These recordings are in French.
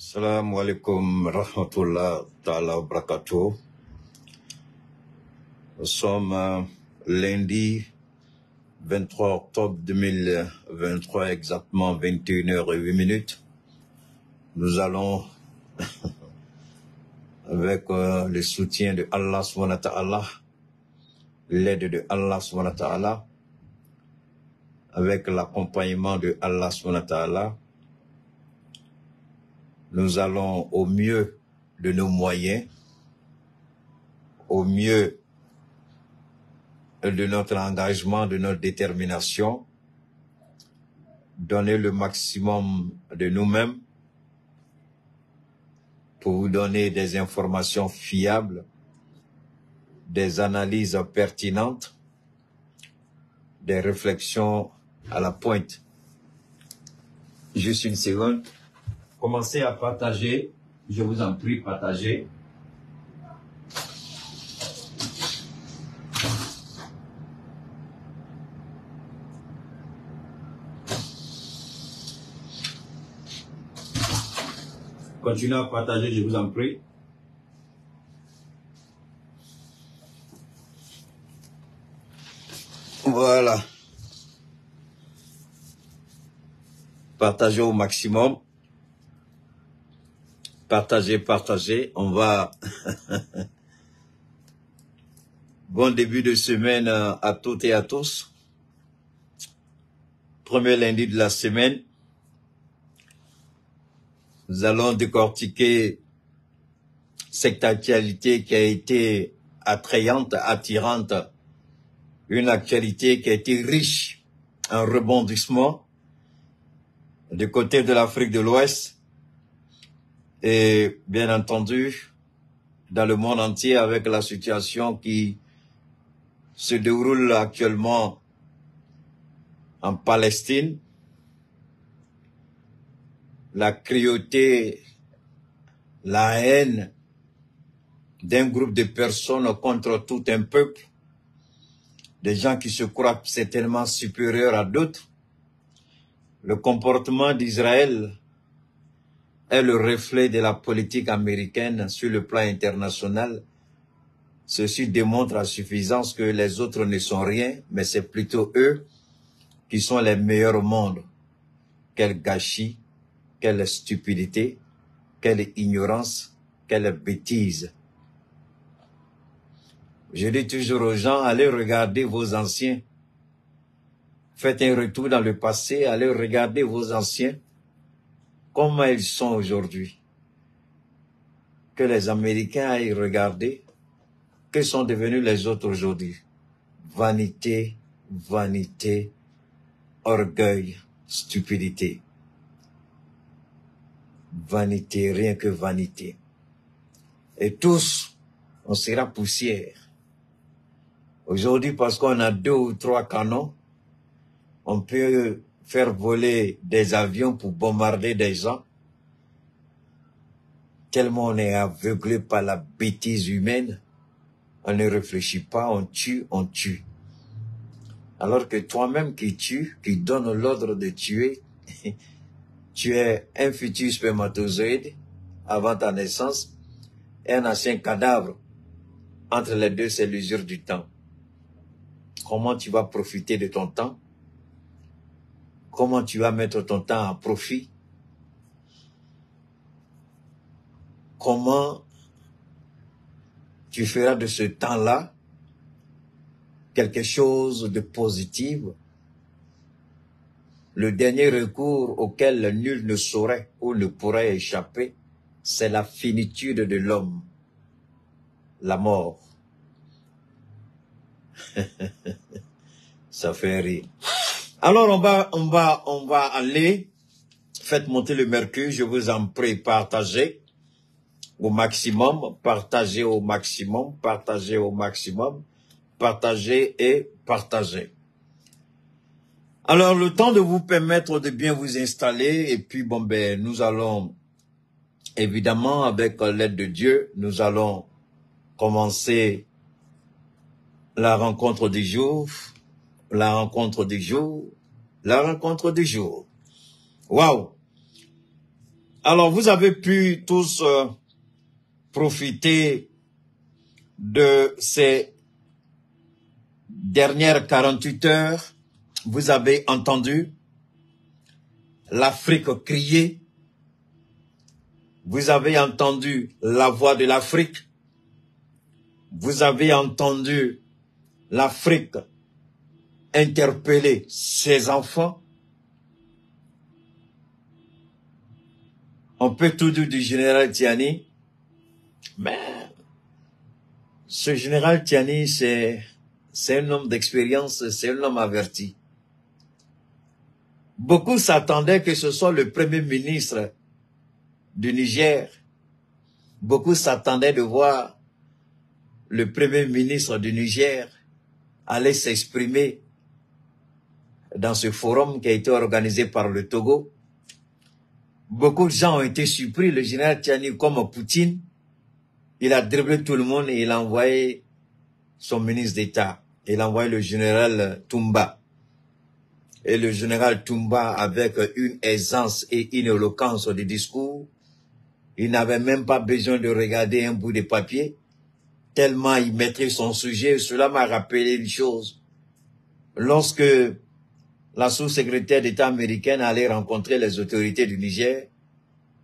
Assalamu alaikum rahmatullah ta'ala wa barakatuh. Nous sommes lundi 23 octobre 2023, exactement 21h08. Nous allons, avec le soutien de Allah subhanahu wa ta'ala, l'aide de Allah subhanahu wa ta'ala, avec l'accompagnement de Allah subhanahu wa ta'ala, nous allons au mieux de nos moyens, au mieux de notre engagement, de notre détermination, donner le maximum de nous-mêmes pour vous donner des informations fiables, des analyses pertinentes, des réflexions à la pointe. Juste une seconde. Commencez à partager, je vous en prie, partagez. Continuez à partager, je vous en prie. Voilà. Partagez au maximum. Partagez. On va... Bon début de semaine à toutes et à tous. Premier lundi de la semaine. Nous allons décortiquer cette actualité qui a été attrayante, attirante. Une actualité qui a été riche en rebondissements du côté de l'Afrique de l'Ouest. Et bien entendu, dans le monde entier, avec la situation qui se déroule actuellement en Palestine, la cruauté, la haine d'un groupe de personnes contre tout un peuple, des gens qui se croient certainement supérieurs à d'autres, le comportement d'Israël est le reflet de la politique américaine sur le plan international. Ceci démontre à suffisance que les autres ne sont rien, mais c'est plutôt eux qui sont les meilleurs au monde. Quel gâchis, quelle stupidité, quelle ignorance, quelle bêtise. Je dis toujours aux gens, allez regarder vos anciens. Faites un retour dans le passé, allez regarder vos anciens. Comment ils sont aujourd'hui? Que les Américains aillent regarder. Que sont devenus les autres aujourd'hui? Vanité, vanité, orgueil, stupidité. Vanité, rien que vanité. Et tous, on sera poussière. Aujourd'hui, parce qu'on a 2 ou 3 canons, on peut faire voler des avions pour bombarder des gens. Tellement on est aveuglé par la bêtise humaine, on ne réfléchit pas, on tue, on tue. Alors que toi-même qui tues, qui donne l'ordre de tuer, tu es un futur spermatozoïde avant ta naissance et un ancien cadavre entre les deux, c'est l'usure du temps. Comment tu vas profiter de ton temps? Comment tu vas mettre ton temps à profit? Comment tu feras de ce temps-là quelque chose de positif? Le dernier recours auquel nul ne saurait ou ne pourrait échapper, c'est la finitude de l'homme, la mort. Ça fait rire. Alors on va aller, faites monter le mercure, je vous en prie, partagez au maximum, partagez au maximum, partagez au maximum, partagez et partagez. Alors le temps de vous permettre de bien vous installer et puis bon ben nous allons évidemment avec l'aide de Dieu, nous allons commencer la rencontre du jour, la rencontre du jour, la rencontre du jour. Waouh! Alors, vous avez pu tous profiter de ces dernières 48 heures. Vous avez entendu l'Afrique crier. Vous avez entendu la voix de l'Afrique. Vous avez entendu l'Afrique interpeller ses enfants. On peut tout dire du général Tiani, mais ce général Tiani, c'est un homme d'expérience, c'est un homme averti. Beaucoup s'attendaient que ce soit le premier ministre du Niger. Beaucoup s'attendaient de voir le premier ministre du Niger aller s'exprimer dans ce forum qui a été organisé par le Togo. Beaucoup de gens ont été surpris. Le général Tiani, comme Poutine, il a dribblé tout le monde et il a envoyé son ministre d'État. Il a envoyé le général Toumba. Et le général Toumba, avec une aisance et une éloquence de discours, il n'avait même pas besoin de regarder un bout de papier, tellement il maîtrise son sujet. Cela m'a rappelé une chose. Lorsque la sous-secrétaire d'État américaine allait rencontrer les autorités du Niger,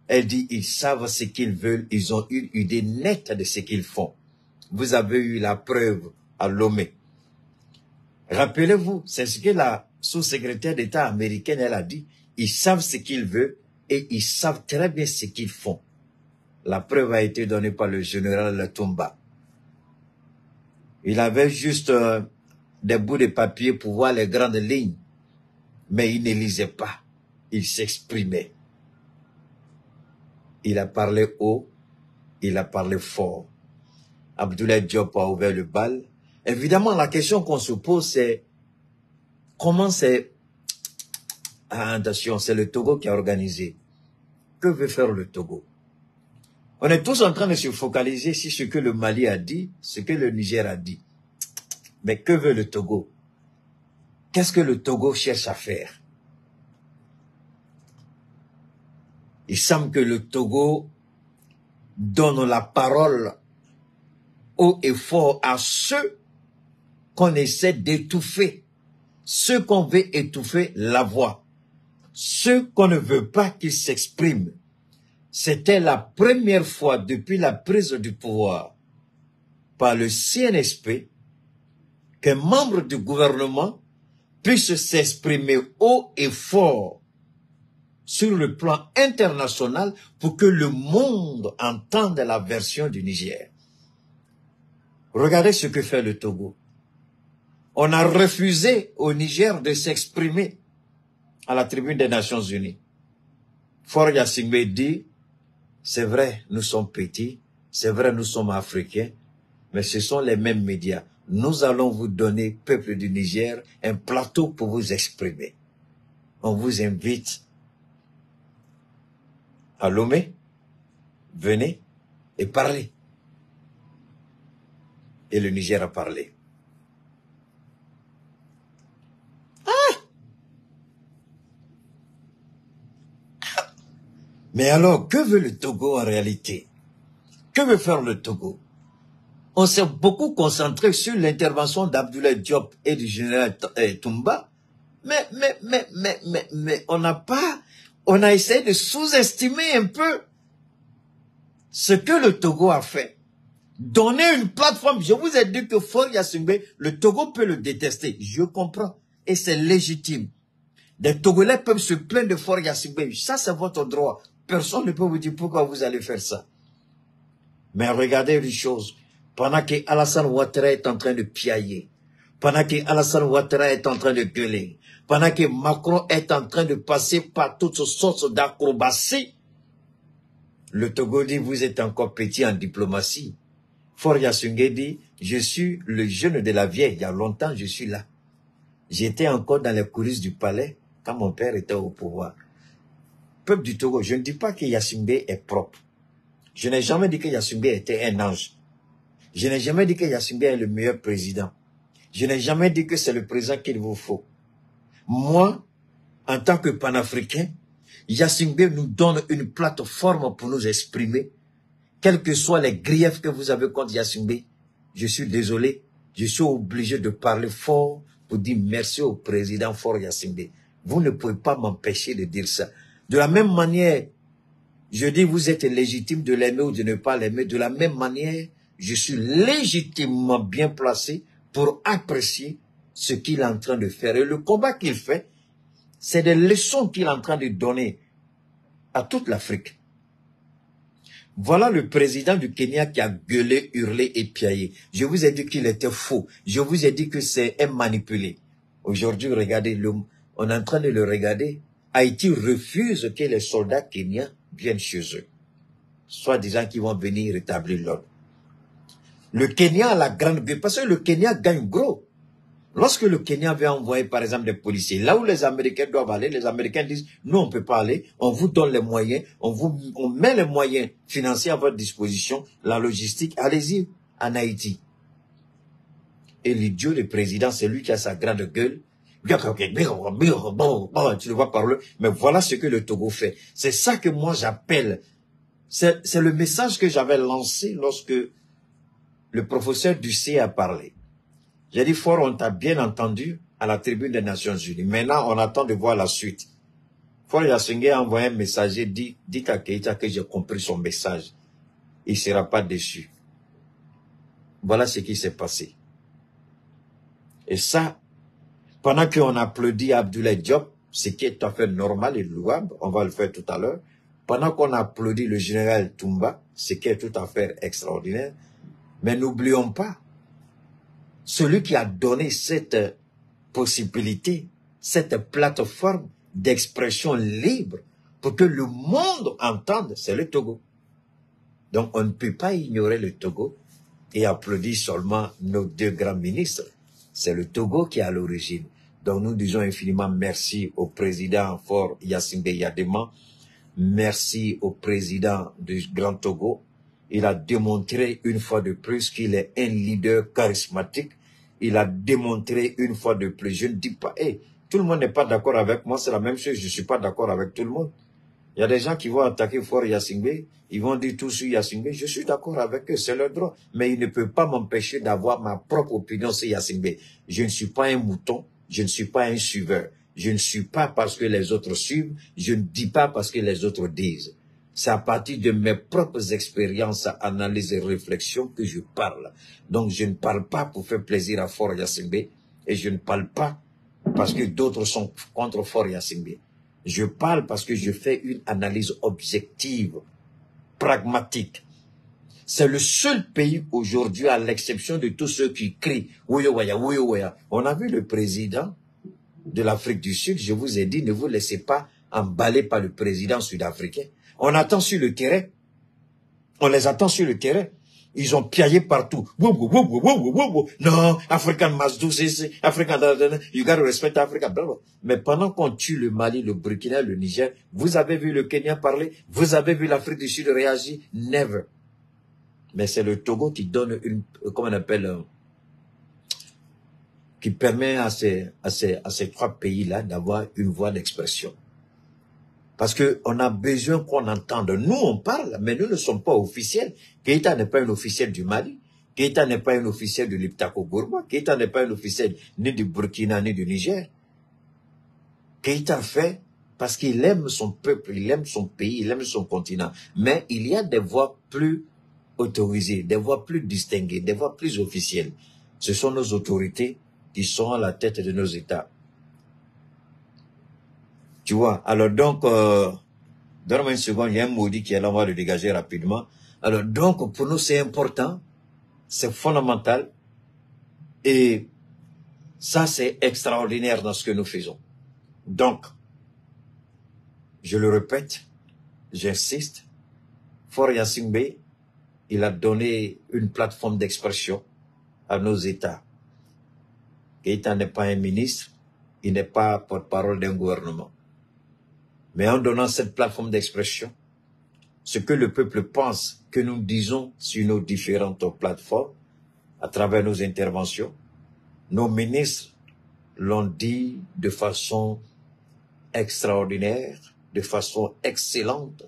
elle dit, ils savent ce qu'ils veulent, ils ont une idée nette de ce qu'ils font. Vous avez eu la preuve à Lomé. Rappelez-vous, c'est ce que la sous-secrétaire d'État américaine, elle a dit, ils savent ce qu'ils veulent et ils savent très bien ce qu'ils font. La preuve a été donnée par le général Toumba. Il avait juste des bouts de papier pour voir les grandes lignes. Mais il ne lisait pas, il s'exprimait. Il a parlé haut, il a parlé fort. Abdoulaye Diop a ouvert le bal. Évidemment, la question qu'on se pose, c'est comment c'est... Ah, attention, c'est le Togo qui a organisé. Que veut faire le Togo? On est tous en train de se focaliser sur ce que le Mali a dit, ce que le Niger a dit. Mais que veut le Togo? Qu'est-ce que le Togo cherche à faire? Il semble que le Togo donne la parole haut et fort à ceux qu'on essaie d'étouffer, ceux qu'on veut étouffer la voix, ceux qu'on ne veut pas qu'ils s'expriment. C'était la première fois depuis la prise du pouvoir par le CNSP qu'un membre du gouvernement puisse s'exprimer haut et fort sur le plan international pour que le monde entende la version du Niger. Regardez ce que fait le Togo. On a refusé au Niger de s'exprimer à la tribune des Nations Unies. Faure Gnassingbé dit, c'est vrai, nous sommes petits, c'est vrai, nous sommes africains, mais ce sont les mêmes médias. Nous allons vous donner, peuple du Niger, un plateau pour vous exprimer. On vous invite à Lomé, venez et parlez. Et le Niger a parlé. Mais alors, que veut le Togo en réalité? Que veut faire le Togo? On s'est beaucoup concentré sur l'intervention d'Abdoulaye Diop et du général Toumba, mais on a essayé de sous-estimer un peu ce que le Togo a fait. Donner une plateforme, je vous ai dit que Faure Gnassingbé, le Togo peut le détester, je comprends, et c'est légitime. Des Togolais peuvent se plaindre de Faure Gnassingbé, ça c'est votre droit. Personne ne peut vous dire pourquoi vous allez faire ça. Mais regardez une chose, pendant que Alassane Ouattara est en train de piailler, pendant que Alassane Ouattara est en train de gueuler, pendant que Macron est en train de passer par toutes sortes d'acrobaties, le Togo dit, vous êtes encore petit en diplomatie. Faure Gnassingbé dit, je suis le jeune de la vieille, il y a longtemps je suis là. J'étais encore dans les coulisses du palais quand mon père était au pouvoir. Peuple du Togo, je ne dis pas que Gnassingbé est propre. Je n'ai jamais dit que Gnassingbé était un ange. Je n'ai jamais dit que Gnassingbé est le meilleur président. Je n'ai jamais dit que c'est le président qu'il vous faut. Moi, en tant que panafricain, Yassingbe nous donne une plateforme pour nous exprimer. Quels que soient les griefs que vous avez contre Yassingbe, je suis désolé, je suis obligé de parler fort pour dire merci au président Faure Yassingbe. Vous ne pouvez pas m'empêcher de dire ça. De la même manière, je dis vous êtes légitime de l'aimer ou de ne pas l'aimer. De la même manière, je suis légitimement bien placé pour apprécier ce qu'il est en train de faire. Et le combat qu'il fait, c'est des leçons qu'il est en train de donner à toute l'Afrique. Voilà le président du Kenya qui a gueulé, hurlé et piaillé. Je vous ai dit qu'il était faux. Je vous ai dit que c'est un manipulé. Aujourd'hui, regardez, on est en train de le regarder. Haïti refuse que les soldats kenyans viennent chez eux. Soi-disant qu'ils vont venir rétablir l'ordre. Le Kenya a la grande gueule, parce que le Kenya gagne gros. Lorsque le Kenya veut envoyer, par exemple, des policiers, là où les Américains doivent aller, les Américains disent, nous, on ne peut pas aller, on vous donne les moyens, on met les moyens financiers à votre disposition, la logistique, allez-y, en Haïti. Et l'idiot du président, c'est lui qui a sa grande gueule. Tu le vois parler, mais voilà ce que le Togo fait. C'est ça que moi j'appelle, c'est le message que j'avais lancé lorsque le professeur Ducé a parlé. J'ai dit, Faure, on t'a bien entendu à la tribune des Nations Unies. Maintenant, on attend de voir la suite. Faure Yassingbe a envoyé un messager, dit à Keïta que j'ai compris son message. Il ne sera pas déçu. Voilà ce qui s'est passé. Et ça, pendant qu'on applaudit Abdoulaye Diop, ce qui est tout à fait normal et louable, on va le faire tout à l'heure, pendant qu'on applaudit le général Toumba, ce qui est tout à fait extraordinaire, mais n'oublions pas, celui qui a donné cette possibilité, cette plateforme d'expression libre pour que le monde entende, c'est le Togo. Donc on ne peut pas ignorer le Togo et applaudir seulement nos deux grands ministres. C'est le Togo qui est à l'origine. Donc nous disons infiniment merci au président Faure Yassingbe Yadema. Merci au président du Grand Togo. Il a démontré une fois de plus qu'il est un leader charismatique. Il a démontré une fois de plus. Je ne dis pas, hey, tout le monde n'est pas d'accord avec moi, c'est la même chose, je ne suis pas d'accord avec tout le monde. Il y a des gens qui vont attaquer Faure Yassingbe, ils vont dire tout sur Yassingbe, je suis d'accord avec eux, c'est leur droit. Mais il ne peut pas m'empêcher d'avoir ma propre opinion sur Yassingbe. Je ne suis pas un mouton, je ne suis pas un suiveur. Je ne suis pas parce que les autres suivent, je ne dis pas parce que les autres disent. C'est à partir de mes propres expériences, analyses et réflexions que je parle. Donc je ne parle pas pour faire plaisir à Faure Yassingbe et je ne parle pas parce que d'autres sont contre Faure Yassingbe. Je parle parce que je fais une analyse objective, pragmatique. C'est le seul pays aujourd'hui, à l'exception de tous ceux qui crient « Ouyoya, ouyoya ». On a vu le président de l'Afrique du Sud, je vous ai dit, ne vous laissez pas emballer par le président sud-africain. On attend sur le terrain. On les attend sur le terrain. Ils ont piaillé partout. Non, African must do this, African, you gotta respect Africa. Mais pendant qu'on tue le Mali, le Burkina, le Niger, vous avez vu le Kenya parler, vous avez vu l'Afrique du Sud réagir? Never. Mais c'est le Togo qui donne une, comment on appelle, qui permet à ces trois pays-là d'avoir une voix d'expression. Parce que on a besoin qu'on entende. Nous, on parle, mais nous ne sommes pas officiels. Keïta n'est pas un officiel du Mali. Keïta n'est pas un officiel de l'Iptako Gourma. Keïta n'est pas un officiel ni du Burkina, ni du Niger. Keïta fait parce qu'il aime son peuple, il aime son pays, il aime son continent. Mais il y a des voix plus autorisées, des voix plus distinguées, des voix plus officielles. Ce sont nos autorités qui sont à la tête de nos États. Tu vois, alors donc, donne-moi une seconde, il y a un maudit qui est là, on va le dégager rapidement. Alors donc, pour nous, c'est important, c'est fondamental, et ça, c'est extraordinaire dans ce que nous faisons. Donc, je le répète, j'insiste, Faure Yassingbe, il a donné une plateforme d'expression à nos États. Keïta n'est pas un ministre, il n'est pas porte-parole d'un gouvernement. Mais en donnant cette plateforme d'expression, ce que le peuple pense que nous disons sur nos différentes plateformes, à travers nos interventions, nos ministres l'ont dit de façon extraordinaire, de façon excellente,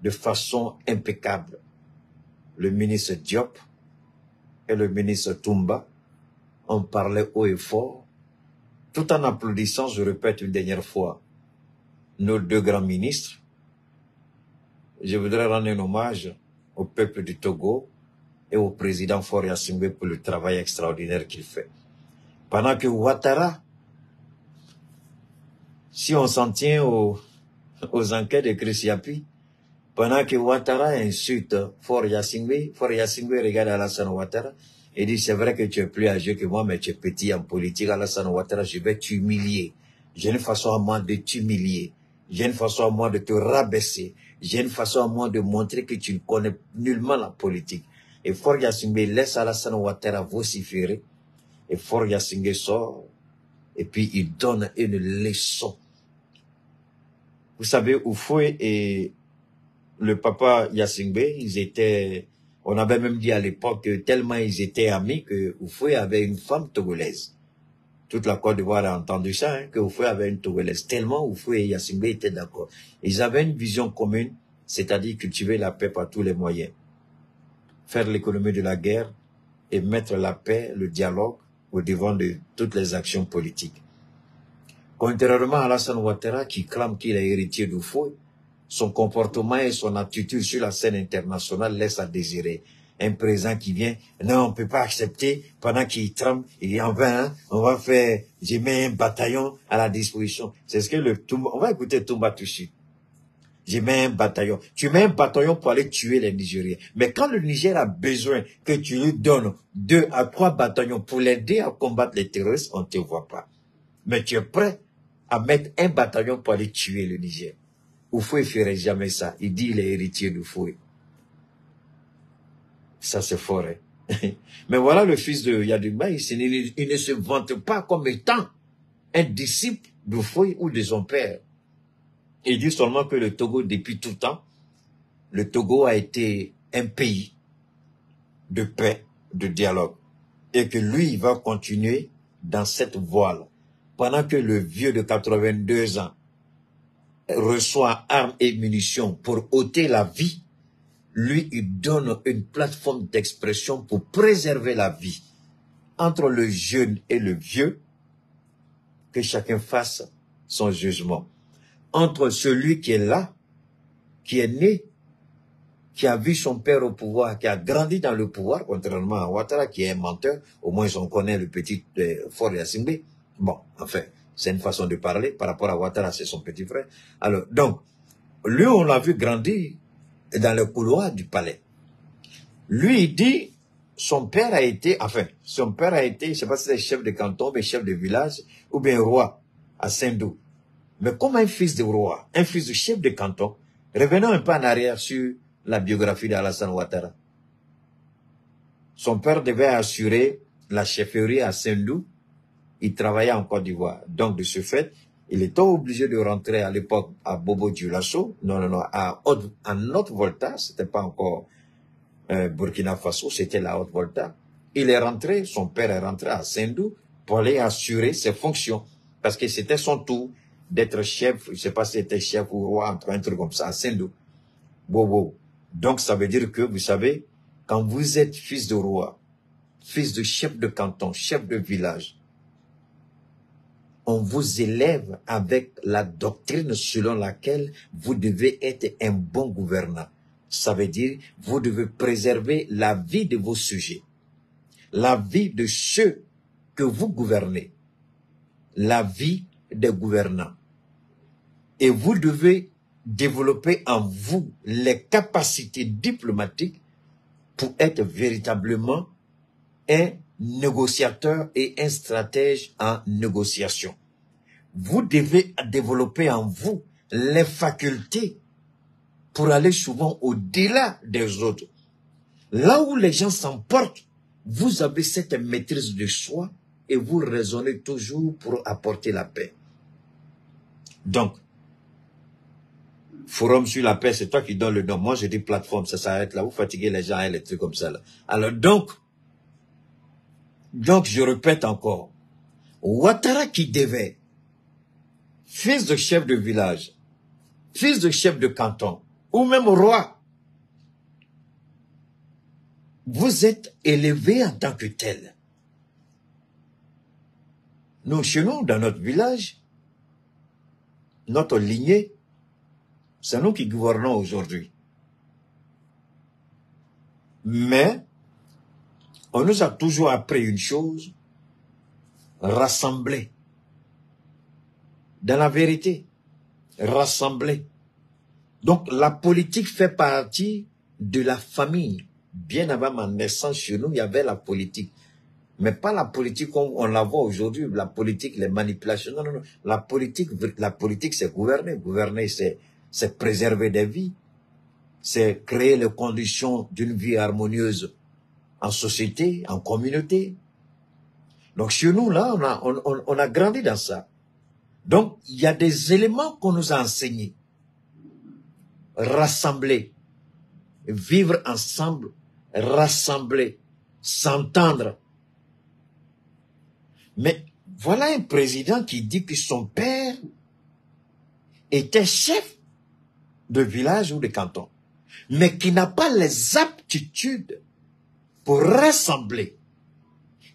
de façon impeccable. Le ministre Diop et le ministre Toumba ont parlé haut et fort, tout en applaudissant, je répète une dernière fois, nos deux grands ministres. Je voudrais rendre un hommage au peuple du Togo et au président Faure Gnassingbé pour le travail extraordinaire qu'il fait. Pendant que Ouattara, si on s'en tient aux enquêtes de Chris Yapi, pendant que Ouattara insulte Faure Gnassingbé regarde Alassane Ouattara et dit c'est vrai que tu es plus âgé que moi, mais tu es petit en politique, Alassane Ouattara, je vais t'humilier. J'ai une façon à moi de t'humilier. J'ai une façon à moi de te rabaisser. J'ai une façon à moi de montrer que tu ne connais nullement la politique. Et Faure Gnassingbé laisse Alassane Ouattara vociférer. Et Faure Gnassingbé sort. Et puis il donne une leçon. Vous savez, Houphouët et le papa Gnassingbé, ils étaient, on avait même dit à l'époque que tellement ils étaient amis que Houphouët avait une femme togolaise. Toute la Côte d'Ivoire a entendu ça, que Houphouët avait une togolaise. Tellement Houphouët et Gnassingbé étaient d'accord. Ils avaient une vision commune, c'est-à-dire cultiver la paix par tous les moyens. Faire l'économie de la guerre et mettre la paix, le dialogue au devant de toutes les actions politiques. Contrairement à Alassane Ouattara qui clame qu'il est héritier d'Houphouët, son comportement et son attitude sur la scène internationale laissent à désirer. Un président qui vient, non, on ne peut pas accepter, pendant qu'il tremble, il dit, enfin, hein, on va faire, j'ai mis un bataillon à la disposition. C'est ce que le Toumba, on va écouter Toumba tout de suite. J'ai mis un bataillon. Tu mets un bataillon pour aller tuer les Nigériens. Mais quand le Niger a besoin que tu lui donnes 2 à 3 bataillons pour l'aider à combattre les terroristes, on ne te voit pas. Mais tu es prêt à mettre un bataillon pour aller tuer le Niger. Houphouët ne ferait jamais ça. Il dit il est héritier d'Houphouët. Ça c'est fort. Hein? Mais voilà le fils de Yadimba, il ne se vante pas comme étant un disciple d'Houphouët ou de son père. Il dit seulement que le Togo, depuis tout temps, le Togo a été un pays de paix, de dialogue. Et que lui, il va continuer dans cette voie-là. Pendant que le vieux de 82 ans reçoit armes et munitions pour ôter la vie, lui, il donne une plateforme d'expression pour préserver la vie. Entre le jeune et le vieux, que chacun fasse son jugement. Entre celui qui est là, qui est né, qui a vu son père au pouvoir, qui a grandi dans le pouvoir, contrairement à Ouattara, qui est un menteur, au moins on connaît le petit Faure Gnassingbé. Bon, enfin, c'est une façon de parler, par rapport à Ouattara, c'est son petit frère. Alors, donc, lui, on l'a vu grandir dans le couloir du palais. Lui, il dit, son père a été, je ne sais pas si c'est chef de canton, mais chef de village, ou bien roi à Saint-Dou. Mais comme un fils de roi, un fils de chef de canton, revenons un peu en arrière sur la biographie d'Alassane Ouattara. Son père devait assurer la chefferie à Saint-Dou. Il travaillait en Côte d'Ivoire. Donc, de ce fait, il était obligé de rentrer à l'époque à Bobo-Dioulasso, en Haute-Volta, c'était pas encore Burkina Faso, c'était la Haute-Volta. Il est rentré, son père est rentré à Saint-Dou pour aller assurer ses fonctions. Parce que c'était son tour d'être chef, je ne sais pas si c'était chef ou roi, entre un truc comme ça, à Saint-Dou. Bobo. Donc, ça veut dire que, vous savez, quand vous êtes fils de roi, fils de chef de canton, chef de village, on vous élève avec la doctrine selon laquelle vous devez être un bon gouvernant. Ça veut dire, vous devez préserver la vie de vos sujets, la vie de ceux que vous gouvernez, la vie des gouvernants. Et vous devez développer en vous les capacités diplomatiques pour être véritablement un négociateur et un stratège en négociation. Vous devez développer en vous les facultés pour aller souvent au-delà des autres. Là où les gens s'emportent, vous avez cette maîtrise de soi et vous raisonnez toujours pour apporter la paix. Donc, Forum sur la paix, c'est toi qui donnes le nom. Moi, je dis plateforme, ça s'arrête là. Vous fatiguez les gens et les trucs comme ça là. Alors donc, je répète encore, Ouattara qui devait, fils de chef de village, fils de chef de canton, ou même roi, vous êtes élevé en tant que tel. Nous, chez nous, dans notre village, notre lignée, c'est nous qui gouvernons aujourd'hui. Mais, on nous a toujours appris une chose, rassembler. Dans la vérité, rassembler. Donc, la politique fait partie de la famille. Bien avant ma naissance chez nous, il y avait la politique. Mais pas la politique comme on la voit aujourd'hui, la politique, les manipulations. Non, non, non. La politique, c'est gouverner. Gouverner, c'est préserver des vies. C'est créer les conditions d'une vie harmonieuse en société, en communauté. Donc, chez nous, là, on a grandi dans ça. Donc, il y a des éléments qu'on nous a enseignés. Rassembler, vivre ensemble, rassembler, s'entendre. Mais voilà un président qui dit que son père était chef de village ou de canton, mais qui n'a pas les aptitudes pour rassembler.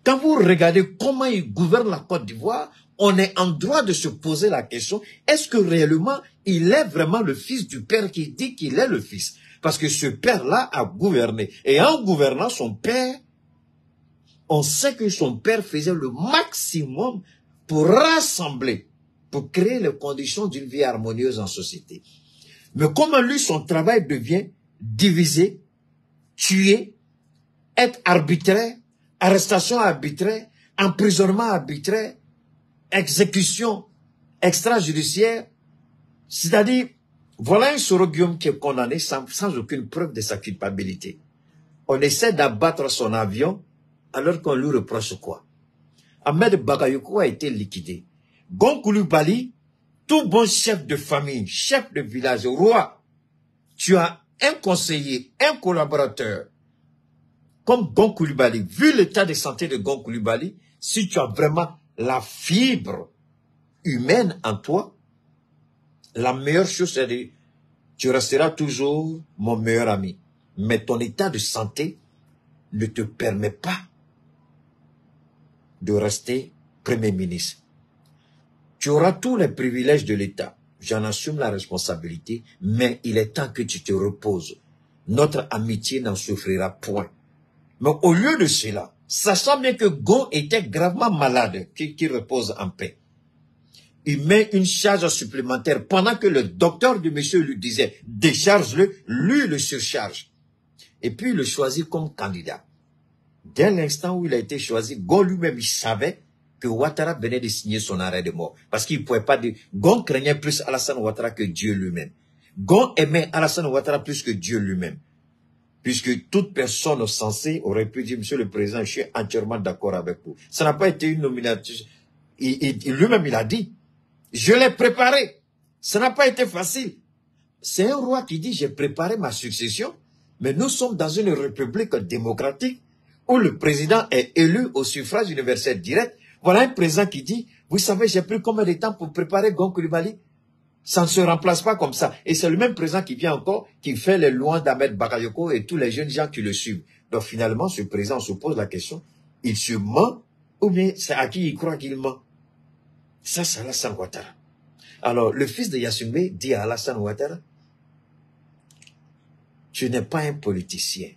Quand vous regardez comment il gouverne la Côte d'Ivoire, on est en droit de se poser la question, est-ce que réellement il est vraiment le fils du père qui dit qu'il est le fils? Parce que ce père-là a gouverné. Et en gouvernant son père, on sait que son père faisait le maximum pour rassembler, pour créer les conditions d'une vie harmonieuse en société. Mais comment lui, son travail devient divisé, tué, être arbitraire, arrestation arbitraire, emprisonnement arbitraire, exécution extrajudiciaire. C'est-à-dire, voilà un Soro Guillaume qui est condamné sans aucune preuve de sa culpabilité. On essaie d'abattre son avion alors qu'on lui reproche quoi? Ahmed Bagayoko a été liquidé. Gon Coulibaly, tout bon chef de famille, chef de village, roi, tu as un conseiller, un collaborateur, comme Gon Coulibaly. Vu l'état de santé de Gon Coulibaly, si tu as vraiment la fibre humaine en toi, la meilleure chose, c'est de tu resteras toujours mon meilleur ami. Mais ton état de santé ne te permet pas de rester Premier ministre. Tu auras tous les privilèges de l'État. J'en assume la responsabilité, mais il est temps que tu te reposes. Notre amitié n'en souffrira point. Mais au lieu de cela, sachant bien que Gon était gravement malade, qu'il repose en paix, il met une charge supplémentaire pendant que le docteur du monsieur lui disait « décharge-le », lui le surcharge. Et puis il le choisit comme candidat. Dès l'instant où il a été choisi, Gon lui-même, il savait que Ouattara venait de signer son arrêt de mort. Parce qu'il ne pouvait pas dire... Gon craignait plus Alassane Ouattara que Dieu lui-même. Gon aimait Alassane Ouattara plus que Dieu lui-même. Puisque toute personne censée aurait pu dire, Monsieur le Président, je suis entièrement d'accord avec vous. Ça n'a pas été une nomination. Lui-même, il a dit, je l'ai préparé. Ça n'a pas été facile. C'est un roi qui dit, j'ai préparé ma succession, mais nous sommes dans une république démocratique où le président est élu au suffrage universel direct. Voilà un président qui dit, vous savez, j'ai pris combien de temps pour préparer Gon Coulibaly? Ça ne se remplace pas comme ça. Et c'est le même président qui vient encore, qui fait les lois d'Ahmed Bakayoko et tous les jeunes gens qui le suivent. Donc finalement, ce président se pose la question, il se ment ou bien c'est à qui il croit qu'il ment? Ça, c'est Alassane Ouattara. Alors, le fils de Yassoumbé dit à Alassane Ouattara, tu n'es pas un politicien.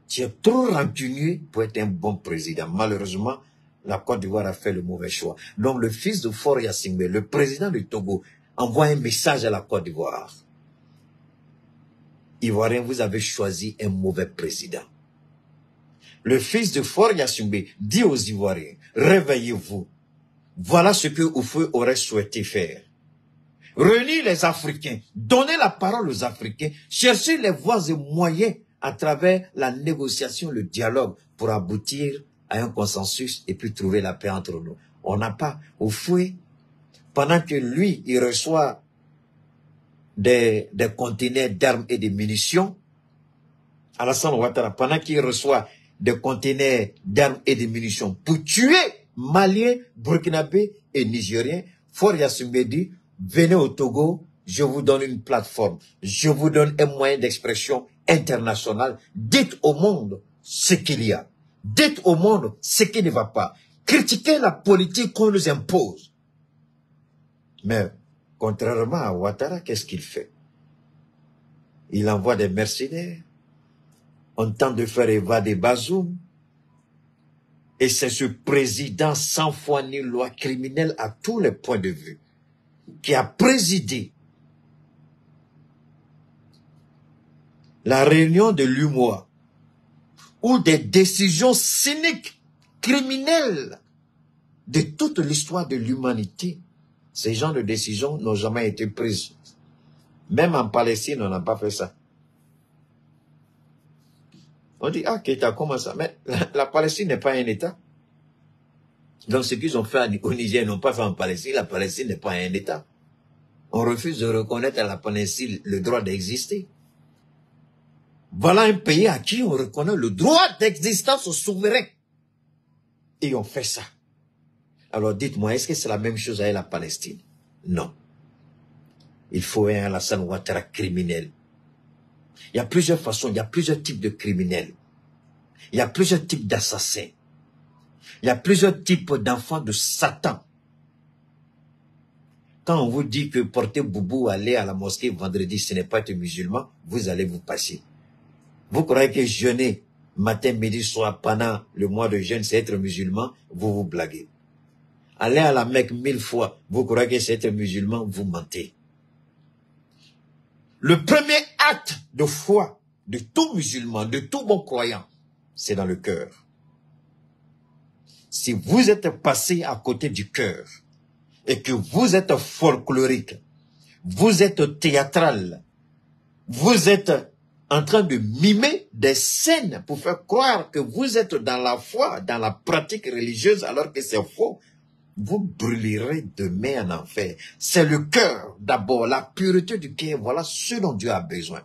Tu es trop rancunier pour être un bon président. Malheureusement, la Côte d'Ivoire a fait le mauvais choix. Donc, le fils de Faure Gnassingbé, le président du Togo, envoie un message à la Côte d'Ivoire. Ivoiriens, vous avez choisi un mauvais président. Le fils de Faure Gnassingbé dit aux Ivoiriens, réveillez-vous. Voilà ce que Oufoué aurait souhaité faire. Réunir les Africains, donner la parole aux Africains, chercher les voies et moyens à travers la négociation, le dialogue, pour aboutir à un consensus et puis trouver la paix entre nous. On n'a pas Oufoué, pendant que lui, il reçoit des conteneurs d'armes et de munitions, Alassane Ouattara, pendant qu'il reçoit des conteneurs d'armes et de munitions pour tuer Maliens, Burkinabés et Nigériens, Faure Gnassingbé dit, venez au Togo, je vous donne une plateforme, je vous donne un moyen d'expression international. Dites au monde ce qu'il y a. Dites au monde ce qui ne va pas. Critiquez la politique qu'on nous impose. Mais, contrairement à Ouattara, qu'est-ce qu'il fait? Il envoie des mercenaires. On tente de faire évader Bazoum. Et c'est ce président sans foi ni loi, criminel à tous les points de vue, qui a présidé la réunion de l'UMOA, où des décisions cyniques, criminelles, de toute l'histoire de l'humanité, ces genres de décisions n'ont jamais été prises. Même en Palestine, on n'a pas fait ça. On dit, ah, Keita, comment ça? Mais la Palestine n'est pas un État. Donc, ce qu'ils ont fait au Niger, ils n'ont pas fait en Palestine. La Palestine n'est pas un État. On refuse de reconnaître à la Palestine le droit d'exister. Voilà un pays à qui on reconnaît le droit d'existence souverain. Et on fait ça. Alors, dites-moi, est-ce que c'est la même chose avec la Palestine? Non. Il faut un Alassane Ouattara criminel. Il y a plusieurs façons, il y a plusieurs types de criminels. Il y a plusieurs types d'assassins. Il y a plusieurs types d'enfants de Satan. Quand on vous dit que porter boubou, aller à la mosquée vendredi, ce n'est pas être musulman, vous allez vous passer. Vous croyez que jeûner matin, midi, soir, pendant le mois de jeûne, c'est être musulman, vous vous blaguez. Aller à la Mecque 1000 fois, vous croyez que c'est être musulman, vous mentez. Le premier acte de foi de tout musulman, de tout bon croyant, c'est dans le cœur. Si vous êtes passé à côté du cœur et que vous êtes folklorique, vous êtes théâtral, vous êtes en train de mimer des scènes pour faire croire que vous êtes dans la foi, dans la pratique religieuse alors que c'est faux, vous brûlerez demain en enfer. C'est le cœur d'abord, la pureté du cœur, voilà ce dont Dieu a besoin.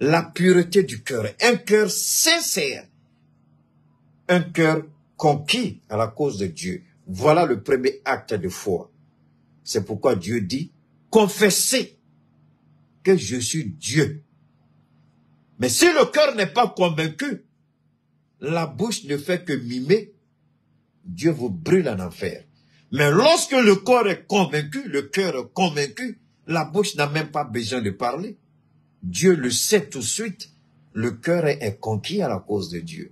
La pureté du cœur, un cœur sincère, un cœur conquis à la cause de Dieu. Voilà le premier acte de foi. C'est pourquoi Dieu dit, confessez que je suis Dieu. Mais si le cœur n'est pas convaincu, la bouche ne fait que mimer, Dieu vous brûle en enfer. Mais lorsque le corps est convaincu, le cœur est convaincu, la bouche n'a même pas besoin de parler. Dieu le sait tout de suite. Le cœur est conquis à la cause de Dieu.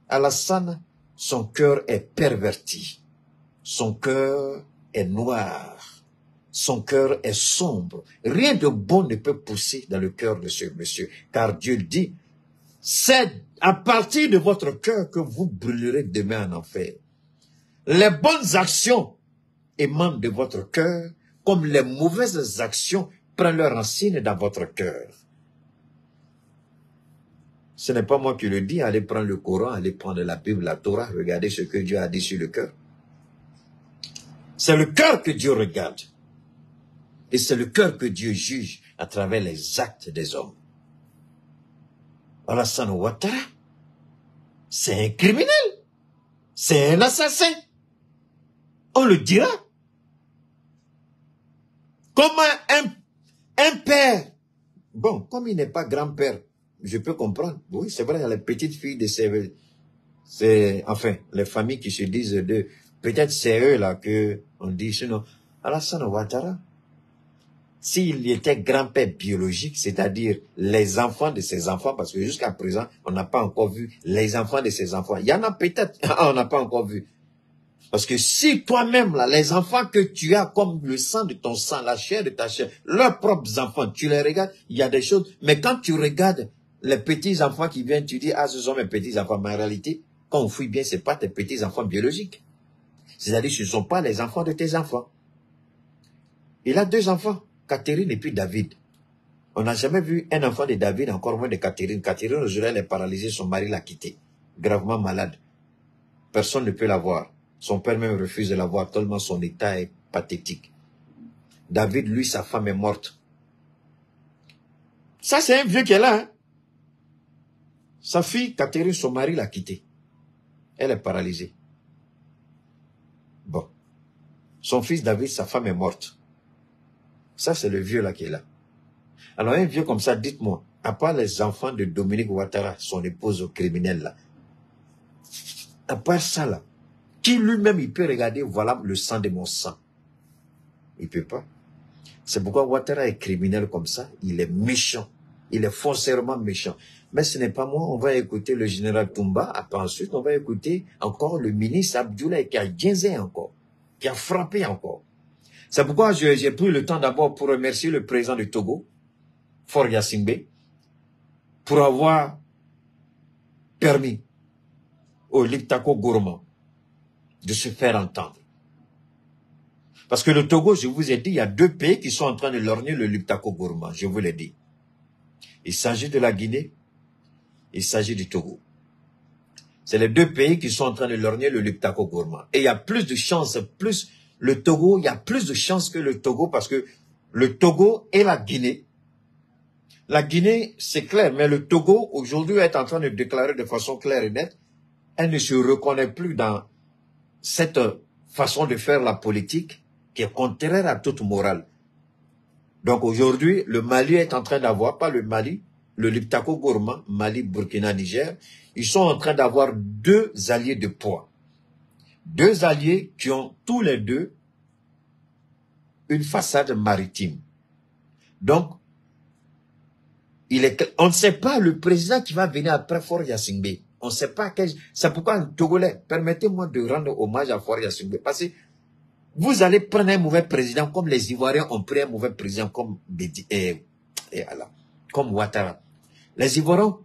Alassane, son cœur est perverti. Son cœur est noir. Son cœur est sombre. Rien de bon ne peut pousser dans le cœur de ce monsieur. Car Dieu dit, c'est à partir de votre cœur que vous brûlerez demain en enfer. Les bonnes actions émanent de votre cœur, comme les mauvaises actions prennent leur racine dans votre cœur. Ce n'est pas moi qui le dis, allez prendre le Coran, allez prendre la Bible, la Torah, regardez ce que Dieu a dit sur le cœur. C'est le cœur que Dieu regarde. Et c'est le cœur que Dieu juge à travers les actes des hommes. Alassane Ouattara, c'est un criminel. C'est un assassin. On le dira. Comment un père, bon, comme il n'est pas grand-père, je peux comprendre. Oui, c'est vrai, il y a les petites filles de enfin, les familles qui se disent de, peut-être c'est eux là que on dit, sinon, Alassane Ouattara, s'il était grand-père biologique, c'est-à-dire les enfants de ses enfants, parce que jusqu'à présent, on n'a pas encore vu les enfants de ses enfants. Il y en a peut-être, on n'a pas encore vu. Parce que si toi-même, là, les enfants que tu as comme le sang de ton sang, la chair de ta chair, leurs propres enfants, tu les regardes, il y a des choses. Mais quand tu regardes les petits-enfants qui viennent, tu dis, ah, ce sont mes petits-enfants. Mais en réalité, quand on fouille bien, ce n'est pas tes petits-enfants biologiques. C'est-à-dire, ce ne sont pas les enfants de tes enfants. Il a 2 enfants, Catherine et puis David. On n'a jamais vu un enfant de David, encore moins de Catherine. Catherine, aujourd'hui, elle est paralysée, son mari l'a quittée, gravement malade. Personne ne peut la voir. Son père même refuse de la voir, tellement son état est pathétique. David, lui, sa femme est morte. Ça, c'est un vieux qu'elle a. Hein? Sa fille, Catherine, son mari l'a quittée. Elle est paralysée. Bon. Son fils David, sa femme est morte. Ça, c'est le vieux là qui est là. Alors, un vieux comme ça, dites-moi, à part les enfants de Dominique Ouattara, son épouse criminelle là, à part ça là, qui lui-même, il peut regarder, voilà le sang de mon sang. Il peut pas. C'est pourquoi Ouattara est criminel comme ça, il est méchant. Il est foncièrement méchant. Mais ce n'est pas moi, on va écouter le général Toumba, après ensuite on va écouter encore le ministre Abdoulaye qui a gêné encore, qui a frappé encore. C'est pourquoi j'ai pris le temps d'abord pour remercier le président du Togo, Faure Gnassingbé, pour avoir permis au Liptako Gourma de se faire entendre. Parce que le Togo, je vous ai dit, il y a deux pays qui sont en train de lorgner le Liptako Gourma, je vous l'ai dit. Il s'agit de la Guinée, il s'agit du Togo. C'est les deux pays qui sont en train de lorgner le Liptako Gourma. Et il y a plus de chances, plus le Togo, il y a plus de chances que le Togo parce que le Togo et la Guinée, c'est clair, mais le Togo aujourd'hui est en train de déclarer de façon claire et nette, elle ne se reconnaît plus dans cette façon de faire la politique qui est contraire à toute morale. Donc aujourd'hui, le Mali est en train d'avoir, pas le Mali, le Liptako Gourma, Mali, Burkina, Niger, ils sont en train d'avoir deux alliés de poids. Deux alliés qui ont tous les deux une façade maritime. Donc, on ne sait pas le président qui va venir après Faure Gnassingbé. On ne sait pas quel... C'est pourquoi un Togolais, permettez-moi de rendre hommage à Faure Gnassingbé. Parce que vous allez prendre un mauvais président comme les Ivoiriens ont pris un mauvais président comme comme Ouattara. Les Ivoiriens,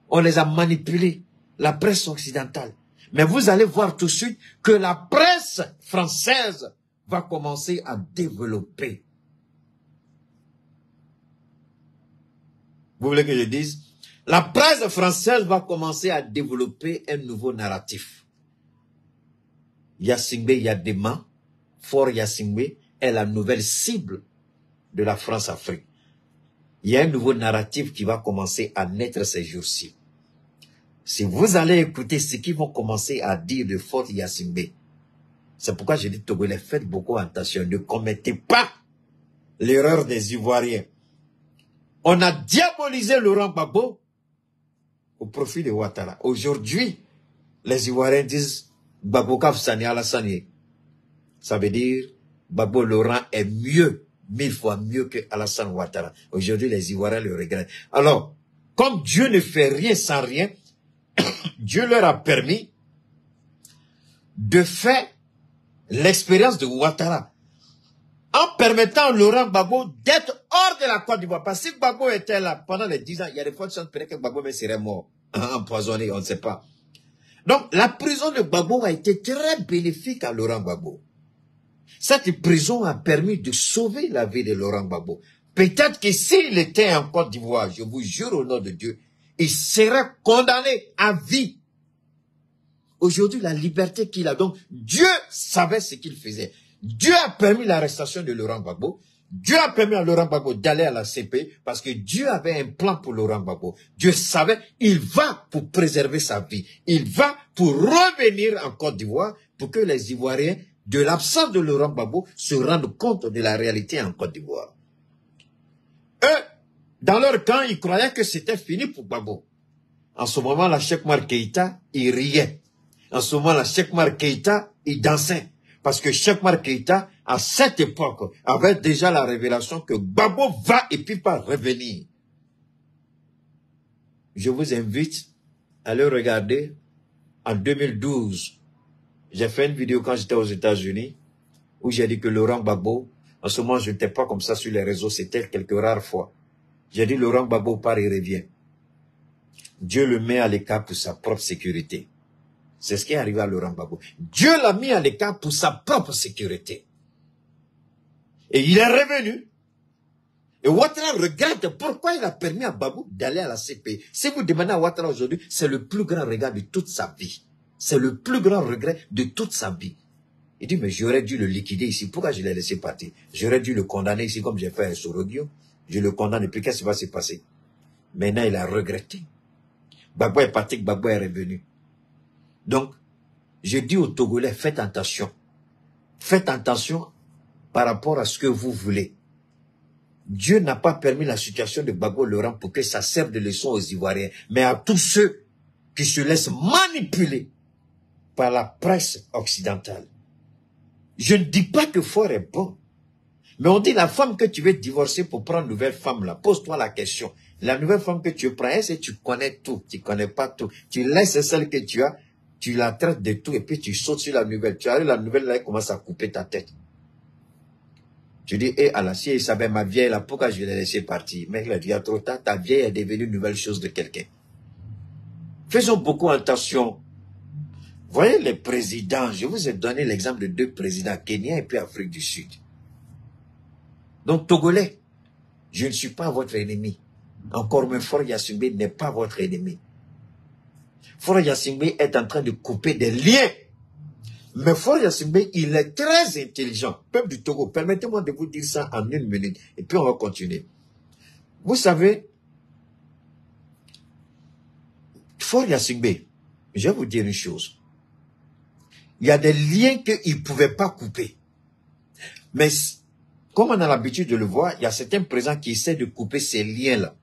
on les a manipulés, la presse occidentale. Mais vous allez voir tout de suite que la presse française va commencer à développer. Vous voulez que je dise? La presse française va commencer à développer un nouveau narratif. Gnassingbé Yadema, Faure Gnassingbé est la nouvelle cible de la France-Afrique. Il y a un nouveau narratif qui va commencer à naître ces jours-ci. Si vous allez écouter ce qu'ils vont commencer à dire de Faure Gnassingbé, c'est pourquoi je dis Togolais, faites beaucoup attention, ne commettez pas l'erreur des Ivoiriens. On a diabolisé Laurent Gbagbo au profit de Ouattara. Aujourd'hui, les Ivoiriens disent Gbagbo Kafsani Alassane. Ça veut dire Gbagbo Laurent est mieux, 1000 fois mieux que Alassane Ouattara. Aujourd'hui, les Ivoiriens le regrettent. Alors, comme Dieu ne fait rien sans rien, Dieu leur a permis de faire l'expérience de Ouattara en permettant Laurent Gbagbo d'être hors de la Côte d'Ivoire. Parce que si Gbagbo était là pendant les 10 ans, il y a des fortes chances que Gbagbo serait mort, empoisonné, on ne sait pas. Donc, la prison de Gbagbo a été très bénéfique à Laurent Gbagbo. Cette prison a permis de sauver la vie de Laurent Gbagbo. Peut-être que s'il était en Côte d'Ivoire, je vous jure au nom de Dieu, il serait condamné à vie. Aujourd'hui, la liberté qu'il a, donc, Dieu savait ce qu'il faisait. Dieu a permis l'arrestation de Laurent Gbagbo. Dieu a permis à Laurent Gbagbo d'aller à la CPI parce que Dieu avait un plan pour Laurent Gbagbo. Dieu savait, il va pour préserver sa vie. Il va pour revenir en Côte d'Ivoire pour que les Ivoiriens, de l'absence de Laurent Gbagbo, se rendent compte de la réalité en Côte d'Ivoire. Eux, dans leur camp, ils croyaient que c'était fini pour Gbagbo. En ce moment, la Cheikh Oumar Keïta, il riait. En ce moment, la Cheikh Oumar Keïta, il dansait. Parce que Cheikh Oumar Keïta, à cette époque, avait déjà la révélation que Gbagbo va et puis pas revenir. Je vous invite à le regarder. En 2012, j'ai fait une vidéo quand j'étais aux États-Unis où j'ai dit que Laurent Gbagbo, en ce moment, je n'étais pas comme ça sur les réseaux, c'était quelques rares fois. J'ai dit Laurent Gbagbo part et revient. Dieu le met à l'écart pour sa propre sécurité. C'est ce qui est arrivé à Laurent Gbagbo. Dieu l'a mis à l'écart pour sa propre sécurité. Et il est revenu. Et Ouattara regrette pourquoi il a permis à Gbagbo d'aller à la CPI. Si vous demandez à Ouattara aujourd'hui, c'est le plus grand regret de toute sa vie. C'est le plus grand regret de toute sa vie. Il dit, mais j'aurais dû le liquider ici. Pourquoi je l'ai laissé partir? J'aurais dû le condamner ici comme j'ai fait à Sorodio. Je le condamne et puis qu'est-ce qui va se passer? Maintenant, il a regretté. Gbagbo est parti, Gbagbo est revenu. Donc, je dis aux Togolais, faites attention. Faites attention par rapport à ce que vous voulez. Dieu n'a pas permis la situation de Gbagbo Laurent pour que ça serve de leçon aux Ivoiriens, mais à tous ceux qui se laissent manipuler par la presse occidentale. Je ne dis pas que Faure est bon, mais on dit la femme que tu veux divorcer pour prendre une nouvelle femme, là, pose-toi la question. La nouvelle femme que tu prends, est-ce que tu connais tout? Tu connais pas tout. Tu laisses celle que tu as, tu la traites de tout et puis tu sautes sur la nouvelle. Tu arrives la nouvelle, là, elle commence à couper ta tête. Tu dis, hé, Allah, si elle savait ma vieille là, pourquoi je vais la laisser partir? Mais il a dit, il y a trop tard, ta vieille est devenue une nouvelle chose de quelqu'un. Faisons beaucoup attention. Voyez les présidents, je vous ai donné l'exemple de 2 présidents, Kenya et puis Afrique du Sud. Donc, Togolais, je ne suis pas votre ennemi. Encore moins, Faure Gnassingbé n'est pas votre ennemi. Faure Gnassingbé est en train de couper des liens. Mais Faure Gnassingbé, il est très intelligent. Peuple du Togo, permettez-moi de vous dire ça en 1 minute. Et puis on va continuer. Vous savez, Faure Gnassingbé, je vais vous dire une chose. Il y a des liens qu'il ne pouvait pas couper. Mais comme on a l'habitude de le voir, il y a certains présidents qui essaient de couper ces liens-là.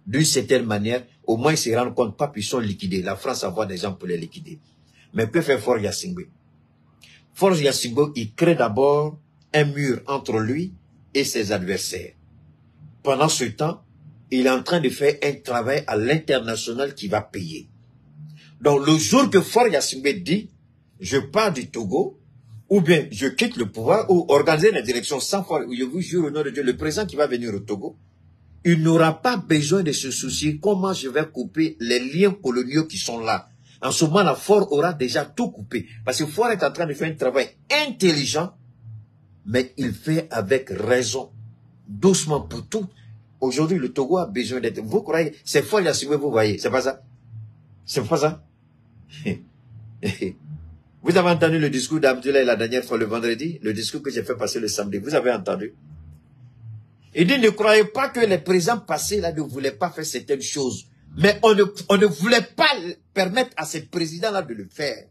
D'une certaine manière, au moins ils se rendent compte, pas qu'ils sont liquidés. La France envoie des gens pour les liquider. Mais que fait Faure Gnassingbé? Faure Gnassingbé, il crée d'abord un mur entre lui et ses adversaires. Pendant ce temps, il est en train de faire un travail à l'international qui va payer. Donc le jour que Faure Gnassingbé dit, je pars du Togo, ou bien je quitte le pouvoir, ou organiser la direction sans fois, je vous jure au nom de Dieu, le président qui va venir au Togo, il n'aura pas besoin de se soucier comment je vais couper les liens coloniaux qui sont là. En ce moment, la Faure aura déjà tout coupé. Parce que Faure est en train de faire un travail intelligent, mais il fait avec raison, doucement pour tout. Aujourd'hui, le Togo a besoin d'être... Vous croyez, c'est Faure Gnassingbé, vous voyez, c'est pas ça? C'est pas ça? Vous avez entendu le discours d'Abdoulaye la dernière fois, le vendredi? Le discours que j'ai fait passer le samedi. Vous avez entendu? Il dit, ne croyez pas que les présidents passés là ne voulaient pas faire certaines choses. Mais on ne voulait pas permettre à ces présidents-là de le faire.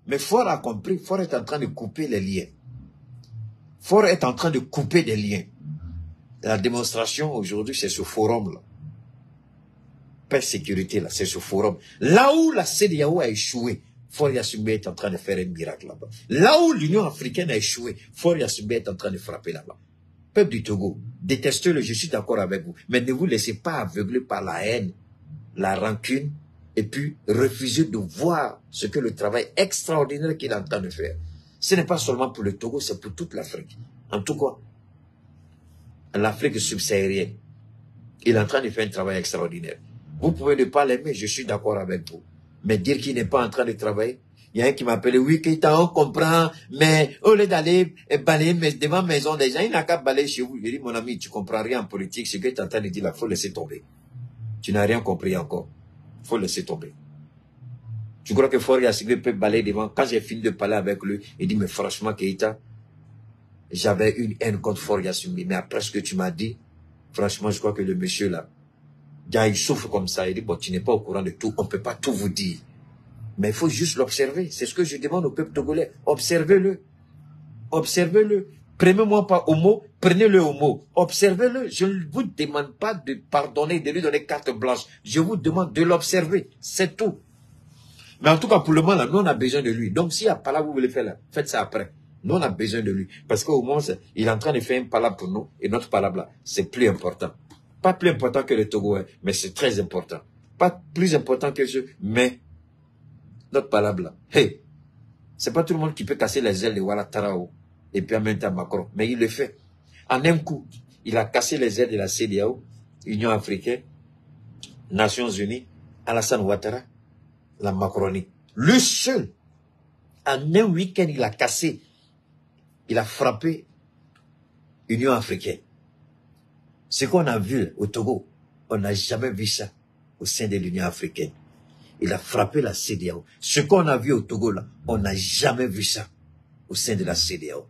Mais Faure a compris, Faure est en train de couper les liens. Faure est en train de couper des liens. La démonstration aujourd'hui, c'est ce forum-là. Paix sécurité, là, c'est ce forum. Là où la CEDEAO a échoué, Faure Gnassingbé est en train de faire un miracle là-bas. Là où l'Union africaine a échoué, Faure Gnassingbé est en train de frapper là-bas. Peuple du Togo, détestez-le, je suis d'accord avec vous. Mais ne vous laissez pas aveugler par la haine, la rancune, et puis refusez de voir ce que le travail extraordinaire qu'il est en train de faire. Ce n'est pas seulement pour le Togo, c'est pour toute l'Afrique. En tout cas, l'Afrique subsaharienne, il est en train de faire un travail extraordinaire. Vous pouvez ne pas l'aimer, je suis d'accord avec vous. Mais dire qu'il n'est pas en train de travailler, il y a un qui m'appelait, oui, Keïta, on comprend, mais au lieu d'aller balayer devant la maison des gens, il n'a qu'à balayer chez vous. Je dis, mon ami, tu ne comprends rien en politique, ce que tu es en train de dire là, il faut laisser tomber. Tu n'as rien compris encore. Il faut laisser tomber. Tu crois que Faure Gnassingbé peut balayer devant? Quand j'ai fini de parler avec lui, il dit, mais franchement, Keïta, j'avais une haine contre Faure Gnassingbé, mais après ce que tu m'as dit, franchement, je crois que le monsieur là, il souffre comme ça. Il dit, bon, tu n'es pas au courant de tout, on ne peut pas tout vous dire. Mais il faut juste l'observer. C'est ce que je demande au peuple togolais. Observez-le. Observez-le. Prenez-moi pas au mot, prenez-le au mot. Observez-le. Je ne vous demande pas de pardonner, de lui donner carte blanche. Je vous demande de l'observer. C'est tout. Mais en tout cas, pour le moment, là, nous, on a besoin de lui. Donc, s'il y a pas là, vous voulez faire là, faites ça après. Nous, on a besoin de lui. Parce qu'au moment, il est en train de faire un palabre pour nous. Et notre palabre là, c'est plus important. Pas plus important que le Togo, hein, mais c'est très important. Pas plus important que ce, mais notre palabre là. Hey, c'est pas tout le monde qui peut casser les ailes de Ouattara et puis en même temps Macron. Mais il le fait. En un coup, il a cassé les ailes de la CEDEAO, Union africaine, Nations unies, Alassane Ouattara, la Macronie. Le seul, en un week-end, il a cassé, il a frappé Union africaine. Ce qu'on a vu au Togo, on n'a jamais vu ça au sein de l'Union africaine. Il a frappé la CEDEAO. Ce qu'on a vu au Togo, là, on n'a jamais vu ça au sein de la CEDEAO.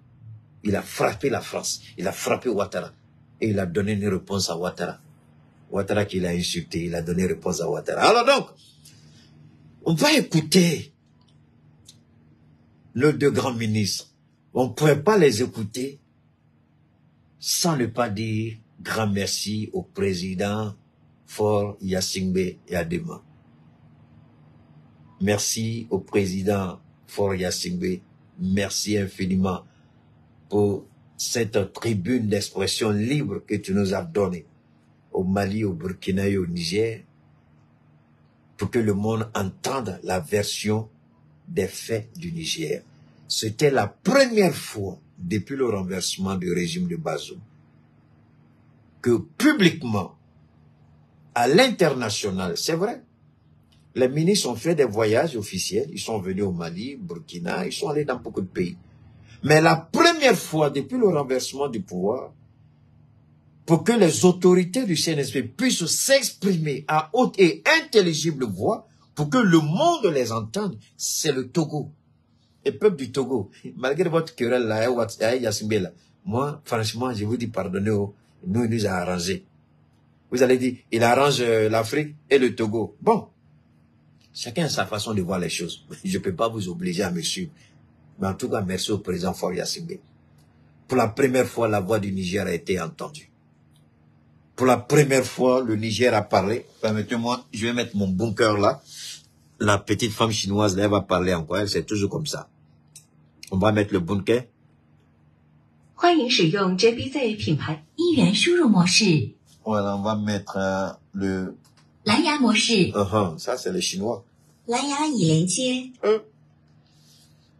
Il a frappé la France, il a frappé Ouattara et il a donné une réponse à Ouattara. Ouattara qui l'a insulté, il a donné réponse à Ouattara. Alors donc, on va écouter nos 2 grands ministres. On ne pourrait pas les écouter sans ne pas dire grand merci au président Faure Gnassingbé Eyadema. Merci au président Faure Gnassingbé. Merci infiniment pour cette tribune d'expression libre que tu nous as donnée au Mali, au Burkina et au Niger, pour que le monde entende la version des faits du Niger. C'était la première fois depuis le renversement du régime de Bazoum que publiquement, à l'international, c'est vrai, les ministres ont fait des voyages officiels, ils sont venus au Mali, Burkina, ils sont allés dans beaucoup de pays. Mais la première fois depuis le renversement du pouvoir, pour que les autorités du CNSP puissent s'exprimer à haute et intelligible voix, pour que le monde les entende, c'est le Togo. Et peuple du Togo, malgré votre querelle là, moi, franchement, je vous dis pardonnez, nous, il nous a arrangé. Vous allez dire, il arrange l'Afrique et le Togo. Bon, chacun a sa façon de voir les choses. Je ne peux pas vous obliger à me suivre. Mais en tout cas, merci au président Faure Gnassingbé. Pour la première fois, la voix du Niger a été entendue. Pour la première fois, le Niger a parlé. Permettez-moi, je vais mettre mon bunker là. La petite femme chinoise, là, elle va parler encore. Elle, c'est toujours comme ça. On va mettre le bunker. 欢迎使用 JBZ 品牌1元输入模式。 Voilà, on va mettre le... 蓝牙模式。 Ça, c'est le chinois. 蓝牙已连接。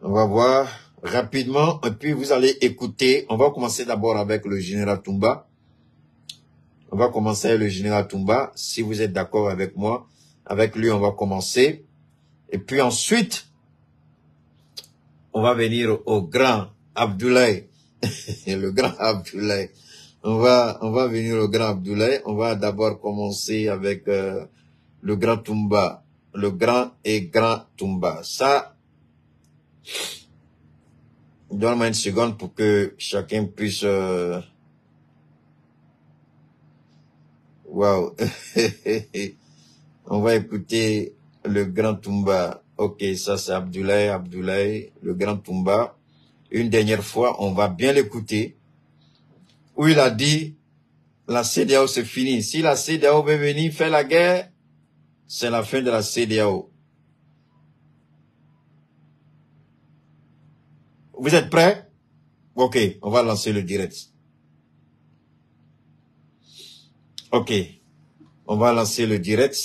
On va voir rapidement, et puis vous allez écouter. On va commencer d'abord avec le général Toumba. On va commencer avec le général Toumba. Si vous êtes d'accord avec moi, avec lui, on va commencer. Et puis ensuite, on va venir au grand Abdoulaye. Le grand Abdoulaye. On va venir au grand Abdoulaye. On va d'abord commencer avec le grand Toumba. Le grand et grand Toumba. Ça, donne-moi une seconde pour que chacun puisse... Wow. On va écouter le grand Toumba. Ok, ça c'est Abdoulaye, le grand Toumba. Une dernière fois, on va bien l'écouter. Où il a dit, la CEDEAO c'est fini. Si la CEDEAO veut venir faire la guerre, c'est la fin de la CEDEAO. Vous êtes prêts? Ok, on va lancer le direct. Ok, on va lancer le direct.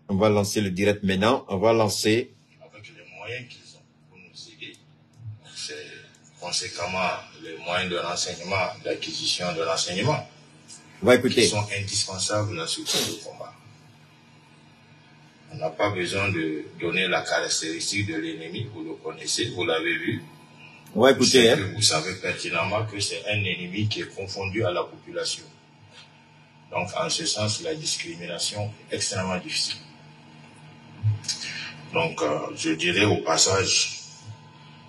On va lancer le direct maintenant. On va lancer. Avec les moyens qu'ils ont pour nous aider, c'est conséquemment les moyens de renseignement, d'acquisition de renseignement, On va écouter. qui sont indispensables dans ce type de combat. On n'a pas besoin de donner la caractéristique de l'ennemi, vous le connaissez, vous l'avez vu. On va écouter. Vous savez pertinemment que c'est un ennemi qui est confondu à la population. Donc, en ce sens, la discrimination est extrêmement difficile. Donc, je dirais au passage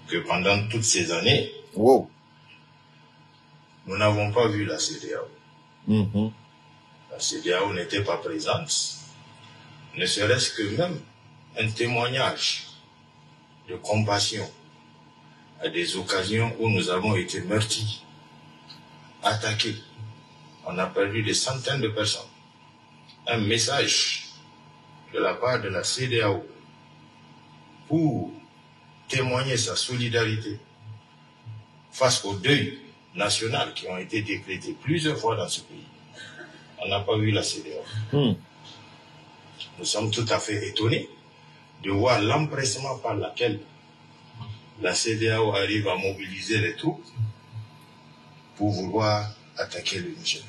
que pendant toutes ces années, Wow. nous n'avons pas vu la CEDEAO. Mhm. La CEDEAO n'était pas présente, ne serait-ce que même un témoignage de compassion à des occasions où nous avons été meurtris, attaqués. On a perdu des centaines de personnes. Un message de la part de la CEDEAO pour témoigner sa solidarité face au deuil national qui ont été décrétés plusieurs fois dans ce pays. On n'a pas vu la CEDEAO. Nous sommes tout à fait étonnés de voir l'empressement par lequel la CEDEAO arrive à mobiliser les troupes pour vouloir attaquer le Niger.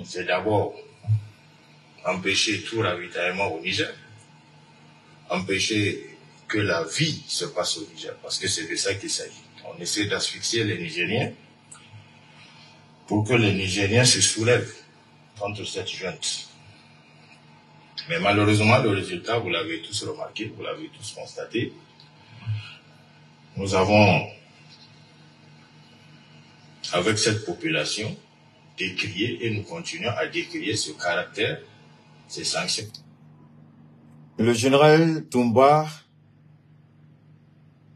C'est d'abord empêcher tout ravitaillement au Niger, empêcher que la vie se passe au Niger, parce que c'est de ça qu'il s'agit. On essaie d'asphyxier les Nigériens pour que les Nigériens se soulèvent contre cette junte. Mais malheureusement, le résultat, vous l'avez tous remarqué, vous l'avez tous constaté. Nous avons, avec cette population, décrié et nous continuons à décrier ce caractère, ces sanctions. Le général Toumba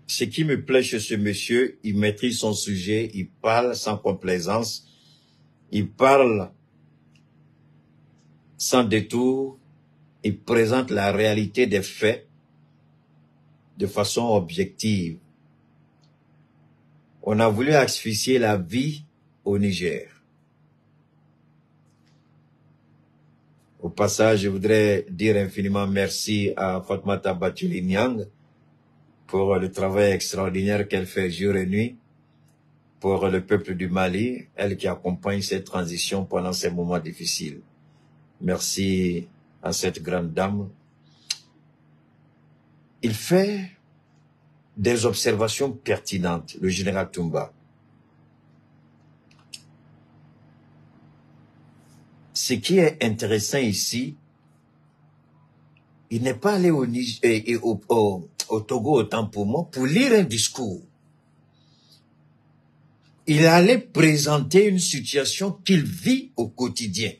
ce qui me plaît chez ce monsieur, il maîtrise son sujet, il parle sans complaisance, il parle sans détour, il présente la réalité des faits de façon objective. On a voulu asphyxier la vie au Niger. Au passage, je voudrais dire infiniment merci à Fatmata Batuli Niang pour le travail extraordinaire qu'elle fait jour et nuit pour le peuple du Mali, elle qui accompagne cette transition pendant ces moments difficiles. Merci à cette grande dame. Il fait des observations pertinentes, le général Toumba. Ce qui est intéressant ici, il n'est pas allé au Togo autant pour moi pour lire un discours. Il allait présenter une situation qu'il vit au quotidien.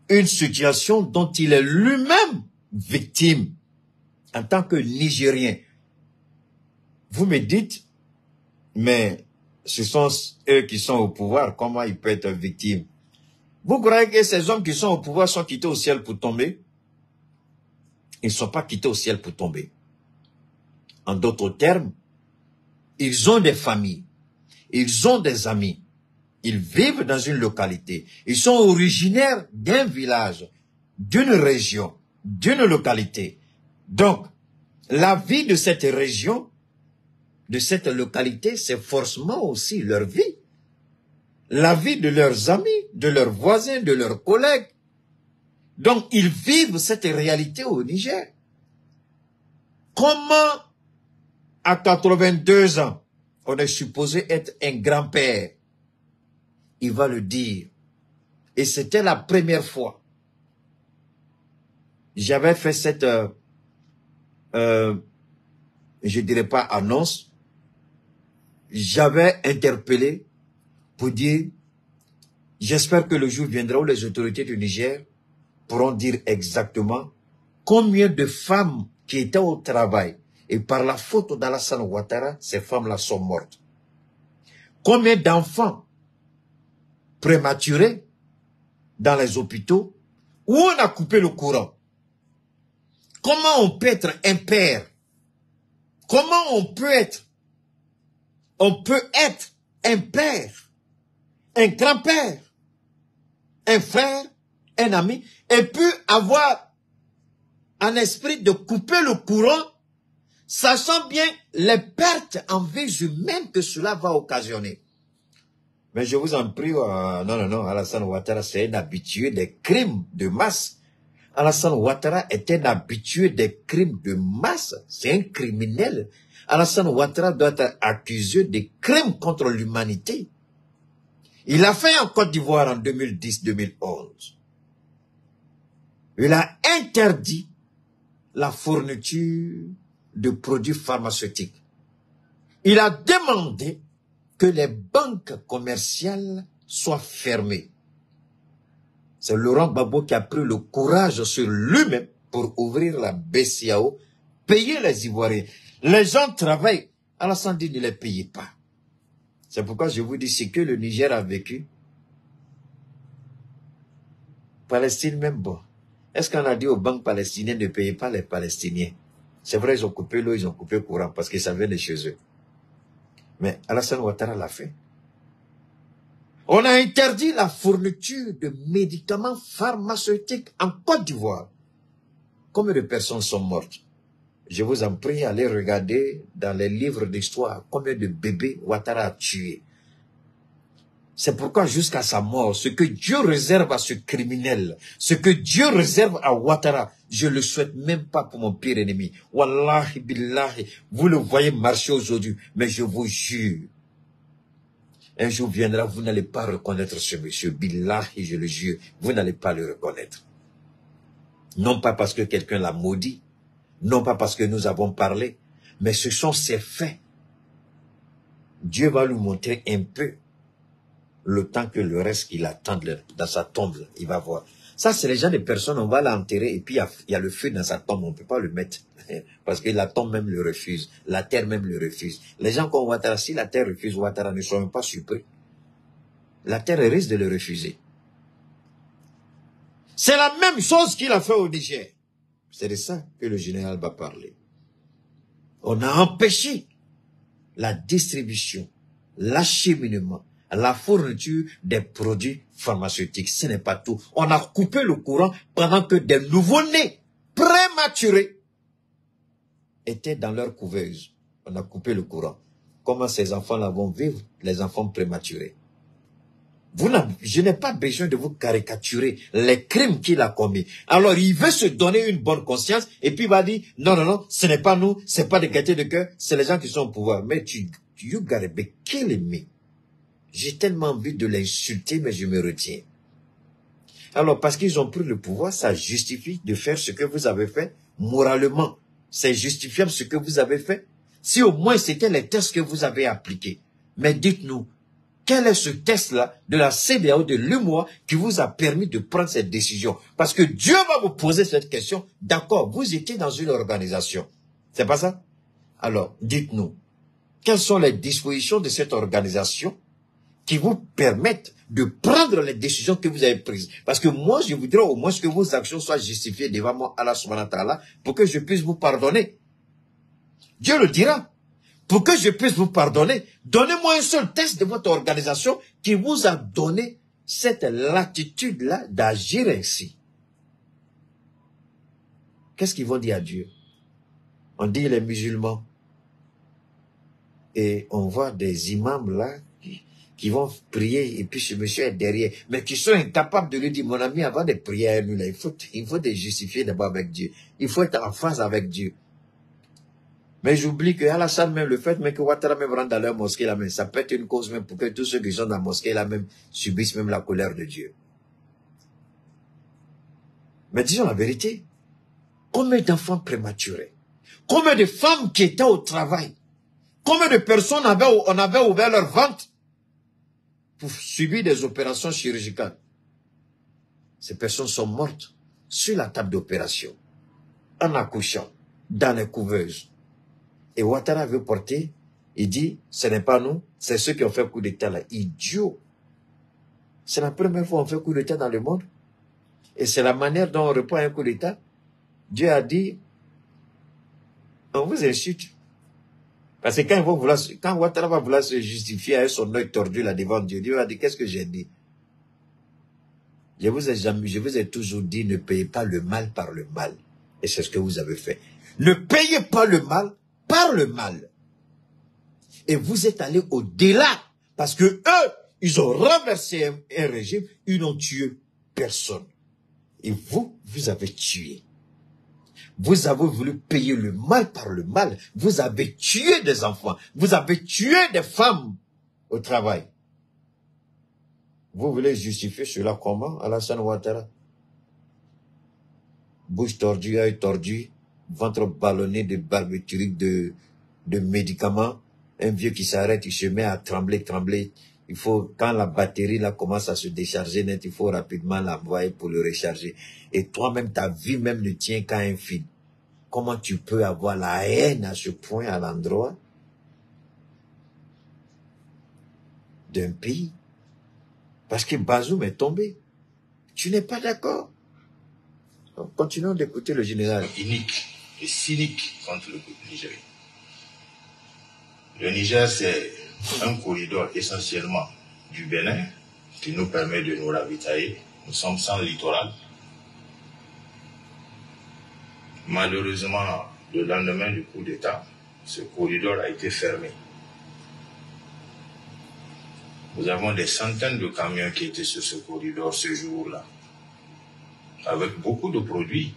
Une situation dont il est lui-même victime en tant que Nigérien. Vous me dites, mais ce sont eux qui sont au pouvoir, comment ils peuvent être victimes? Vous croyez que ces hommes qui sont au pouvoir sont quittés au ciel pour tomber? Ils ne sont pas quittés au ciel pour tomber. En d'autres termes, ils ont des familles, ils ont des amis, ils vivent dans une localité, ils sont originaires d'un village, d'une région, d'une localité. Donc, la vie de cette région, de cette localité, c'est forcément aussi leur vie. La vie de leurs amis, de leurs voisins, de leurs collègues. Donc, ils vivent cette réalité au Niger. Comment, à 82 ans, on est supposé être un grand-père? Il va le dire. Et c'était la première fois. J'avais fait cette, je dirais pas annonce, j'avais interpellé pour dire, j'espère que le jour viendra où les autorités du Niger pourront dire exactement combien de femmes qui étaient au travail et par la faute d'Alassane Ouattara, ces femmes-là sont mortes. Combien d'enfants prématurés dans les hôpitaux où on a coupé le courant. Comment on peut être un père? Comment on peut être un père, un grand-père, un frère, un ami, et puis avoir un esprit de couper le courant, sachant bien les pertes en vies humaines que cela va occasionner. Mais je vous en prie, non, Alassane Ouattara, c'est un habitué des crimes de masse. Alassane Ouattara est un habitué des crimes de masse. C'est un criminel. Alassane Ouattara doit être accusé de crimes contre l'humanité. Il a fait en Côte d'Ivoire en 2010-2011. Il a interdit la fourniture de produits pharmaceutiques. Il a demandé que les banques commerciales soient fermées. C'est Laurent Gbagbo qui a pris le courage sur lui-même pour ouvrir la BCAO, payer les Ivoiriens. Les gens travaillent, Alassane dit ne les payez pas. C'est pourquoi je vous dis ce que le Niger a vécu. Palestine même, bon. Est-ce qu'on a dit aux banques palestiniennes ne payer pas les Palestiniens? C'est vrai, ils ont coupé l'eau, ils ont coupé le courant parce que ça vient de chez eux. Mais Alassane Ouattara l'a fait. On a interdit la fourniture de médicaments pharmaceutiques en Côte d'Ivoire. Combien de personnes sont mortes? Je vous en prie, allez regarder dans les livres d'histoire combien de bébés Ouattara a tués. C'est pourquoi jusqu'à sa mort, ce que Dieu réserve à ce criminel, ce que Dieu réserve à Ouattara, je ne le souhaite même pas pour mon pire ennemi. Wallahi billahi, vous le voyez marcher aujourd'hui, mais je vous jure, un jour viendra, vous n'allez pas reconnaître ce monsieur. Billahi, je le jure, vous n'allez pas le reconnaître. Non pas parce que quelqu'un l'a maudit, non pas parce que nous avons parlé, mais ce sont ses faits. Dieu va lui montrer un peu le temps que le reste qu'il attend dans sa tombe, il va voir. Ça, c'est les gens des personnes, on va l'enterrer et puis il y a le feu dans sa tombe, on ne peut pas le mettre. Parce que la tombe même le refuse, la terre même le refuse. Les gens comme Ouattara, si la terre refuse Ouattara, ne soyons pas surpris. La terre risque de le refuser. C'est la même chose qu'il a fait au Niger. C'est de ça que le général va parler. On a empêché la distribution, l'acheminement, la fourniture des produits pharmaceutiques. Ce n'est pas tout. On a coupé le courant pendant que des nouveau-nés prématurés étaient dans leur couveuse. On a coupé le courant. Comment ces enfants-là vont vivre, les enfants prématurés? Je n'ai pas besoin de vous caricaturer les crimes qu'il a commis. Alors, il veut se donner une bonne conscience et puis il va dire, non, non, non, ce n'est pas nous, ce n'est pas des gaietés de cœur, c'est les gens qui sont au pouvoir. Mais you gotta be killing me. J'ai tellement envie de l'insulter, mais je me retiens. Alors, parce qu'ils ont pris le pouvoir, ça justifie de faire ce que vous avez fait moralement. C'est justifiable ce que vous avez fait. Si au moins c'était les tests que vous avez appliqués. Mais dites-nous, quel est ce test-là de la CEDEAO, de l'UMOA, qui vous a permis de prendre cette décision? Parce que Dieu va vous poser cette question. D'accord, vous étiez dans une organisation. C'est pas ça? Alors, dites-nous, quelles sont les dispositions de cette organisation qui vous permettent de prendre les décisions que vous avez prises? Parce que moi, je voudrais au moins que vos actions soient justifiées devant moi, Allah subhanahu wa ta'ala, pour que je puisse vous pardonner. Dieu le dira. Pour que je puisse vous pardonner, donnez-moi un seul test de votre organisation qui vous a donné cette latitude-là d'agir ainsi. Qu'est-ce qu'ils vont dire à Dieu? On dit les musulmans. Et on voit des imams là qui vont prier et puis ce monsieur est derrière. Mais qui sont incapables de lui dire, mon ami, avant de prier à nous, là, il faut te justifier d'abord avec Dieu. Il faut être en phase avec Dieu. Mais j'oublie que Alassane même, le fait même que Ouattara même rentre dans leur mosquée là même, ça peut être une cause même pour que tous ceux qui sont dans la mosquée là même subissent même la colère de Dieu. Mais disons la vérité, combien d'enfants prématurés, combien de femmes qui étaient au travail, combien de personnes on avait ouvert leur ventre pour subir des opérations chirurgicales. Ces personnes sont mortes sur la table d'opération, en accouchant, dans les couveuses. Et Ouattara veut porter, il dit, ce n'est pas nous, c'est ceux qui ont fait coup d'État là. Idiot. C'est la première fois qu'on fait coup d'État dans le monde. Et c'est la manière dont on répond à un coup d'État. Dieu a dit, on vous insulte. Parce que quand Ouattara va vouloir se justifier avec son œil tordu là devant Dieu, Dieu va dire, qu'est-ce que j'ai dit? Je vous ai toujours dit, ne payez pas le mal par le mal. Et c'est ce que vous avez fait. Ne payez pas le mal par le mal. Et vous êtes allé au-delà. Parce que eux, ils ont renversé un régime, ils n'ont tué personne. Et vous avez tué. Vous avez voulu payer le mal par le mal. Vous avez tué des enfants. Vous avez tué des femmes au travail. Vous voulez justifier cela comment, Alassane Ouattara? Bouche tordue, œil tordu, ventre ballonné de barbiturique, de médicaments. Un vieux qui s'arrête, il se met à trembler. Il faut, quand la batterie là commence à se décharger net, il faut rapidement l'envoyer pour le recharger. Et toi-même, ta vie même ne tient qu'à un fil. Comment tu peux avoir la haine à ce point à l'endroit d'un pays? Parce que Bazoum est tombé. Tu n'es pas d'accord? Continuons d'écouter le général. Unique et cynique contre le peuple nigérien. Le Niger, c'est un corridor essentiellement du Bénin qui nous permet de nous ravitailler. Nous sommes sans littoral. Malheureusement, le lendemain du coup d'État, ce corridor a été fermé. Nous avons des centaines de camions qui étaient sur ce corridor ce jour-là, avec beaucoup de produits,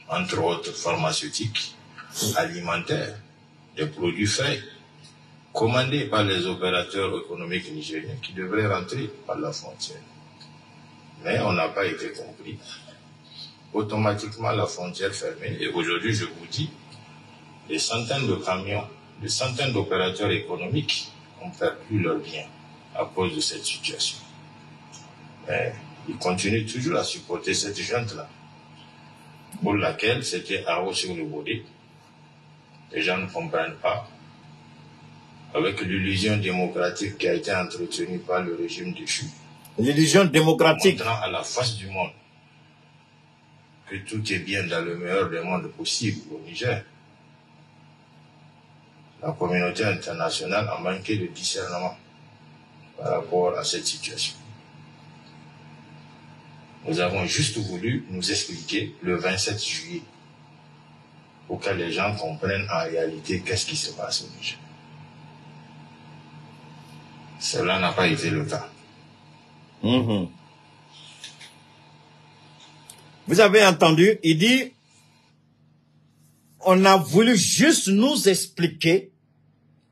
entre autres pharmaceutiques, alimentaires, des produits frais, commandés par les opérateurs économiques nigériens qui devraient rentrer par la frontière. Mais on n'a pas été compris. Automatiquement, la frontière fermée. Et aujourd'hui, je vous dis, des centaines de camions, des centaines d'opérateurs économiques ont perdu leurs biens à cause de cette situation. Mais il continue toujours à supporter cette junte-là, pour laquelle c'était arrosé sur le body. Les gens ne comprennent pas. Avec l'illusion démocratique qui a été entretenue par le régime déchu. L'illusion démocratique. Montrant à la face du monde que tout est bien dans le meilleur des mondes possible au Niger. La communauté internationale a manqué de discernement par rapport à cette situation. Nous avons juste voulu nous expliquer le 27 juillet pour que les gens comprennent en réalité qu'est-ce qui se passe au Niger. Cela n'a pas été le cas. Vous avez entendu, il dit, on a voulu juste nous expliquer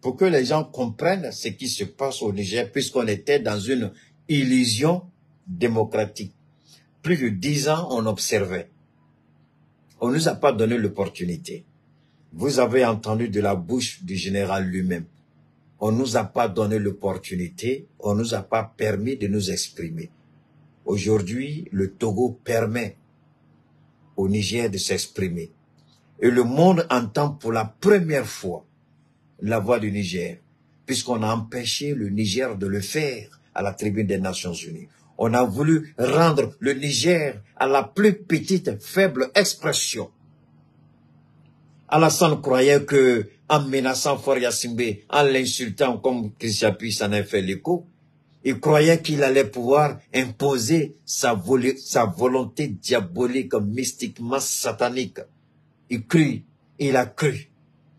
pour que les gens comprennent ce qui se passe au Niger, puisqu'on était dans une illusion démocratique. Plus de 10 ans, on observait. On ne nous a pas donné l'opportunité. Vous avez entendu de la bouche du général lui-même. On ne nous a pas donné l'opportunité, on ne nous a pas permis de nous exprimer. Aujourd'hui, le Togo permet au Niger de s'exprimer. Et le monde entend pour la première fois la voix du Niger, puisqu'on a empêché le Niger de le faire à la tribune des Nations Unies. On a voulu rendre le Niger à la plus petite, faible expression. Alassane croyait que, en menaçant Faure Gnassingbé, en l'insultant comme Christian Puy s'en a fait l'écho, il croyait qu'il allait pouvoir imposer sa volonté diabolique, mystiquement satanique. Il crut, il a cru.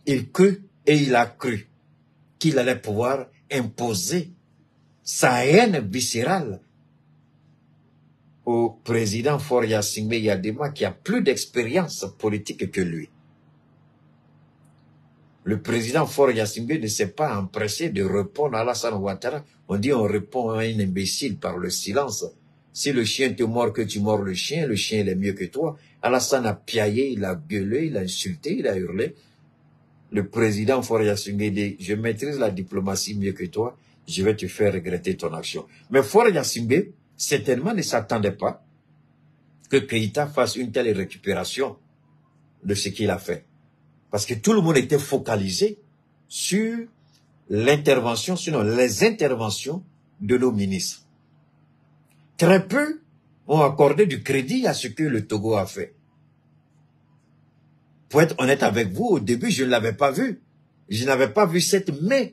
Il crut et il a cru qu'il allait pouvoir imposer sa haine viscérale au président Faure Gnassingbé Yadema qui a plus d'expérience politique que lui. Le président Faure Gnassingbé ne s'est pas empressé de répondre à Alassane Ouattara. On dit on répond à un imbécile par le silence. Si le chien te mord, que tu mords le chien il est mieux que toi. Alassane a piaillé, il a gueulé, il a insulté, il a hurlé. Le président Faure Gnassingbé dit, je maîtrise la diplomatie mieux que toi, je vais te faire regretter ton action. Mais Faure Gnassingbé, certainement ne s'attendait pas que Keïta fasse une telle récupération de ce qu'il a fait. Parce que tout le monde était focalisé sur l'intervention, sinon les interventions de nos ministres. Très peu ont accordé du crédit à ce que le Togo a fait. Pour être honnête avec vous, au début, je ne l'avais pas vu. Je n'avais pas vu cette main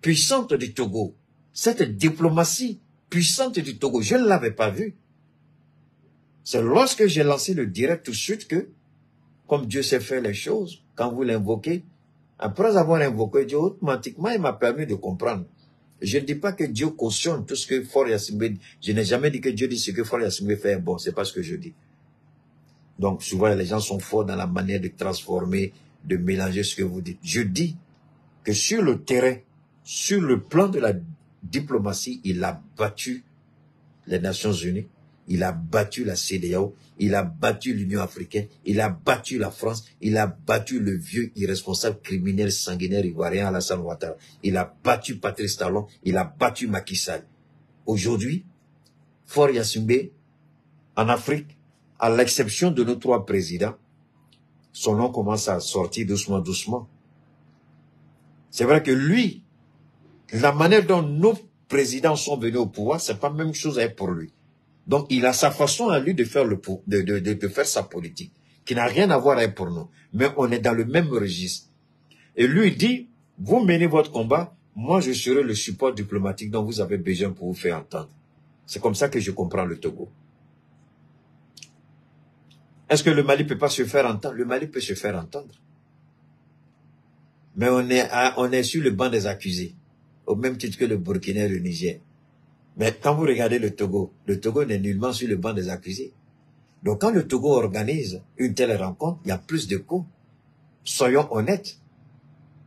puissante du Togo, cette diplomatie puissante du Togo. Je ne l'avais pas vu. C'est lorsque j'ai lancé le direct tout de suite que, comme Dieu sait faire les choses, quand vous l'invoquez, après avoir invoqué Dieu, automatiquement, il m'a permis de comprendre. Je ne dis pas que Dieu cautionne tout ce que Faure Gnassingbé dit. Je n'ai jamais dit que Dieu dit ce que Faure Gnassingbé fait. Bon, c'est pas ce que je dis. Donc, souvent, les gens sont forts dans la manière de transformer, de mélanger ce que vous dites. Je dis que sur le terrain, sur le plan de la diplomatie, il a battu les Nations Unies, il a battu la CEDEAO, il a battu l'Union africaine, il a battu la France, il a battu le vieux irresponsable criminel sanguinaire ivoirien Alassane Ouattara, il a battu Patrice Talon, il a battu Macky Sall. Aujourd'hui, Faure Gnassingbé, en Afrique, à l'exception de nos 3 présidents, son nom commence à sortir doucement, doucement. C'est vrai que lui, la manière dont nos présidents sont venus au pouvoir, c'est pas la même chose pour lui. Donc, il a sa façon à lui de faire, de faire sa politique, qui n'a rien à voir avec pour nous. Mais on est dans le même registre. Et lui dit, vous menez votre combat, moi je serai le support diplomatique dont vous avez besoin pour vous faire entendre. C'est comme ça que je comprends le Togo. Est-ce que le Mali ne peut pas se faire entendre? Le Mali peut se faire entendre. Mais on est sur le banc des accusés, au même titre que le Burkina et le Niger. Mais quand vous regardez le Togo n'est nullement sur le banc des accusés. Donc quand le Togo organise une telle rencontre, il y a plus de coups. Soyons honnêtes.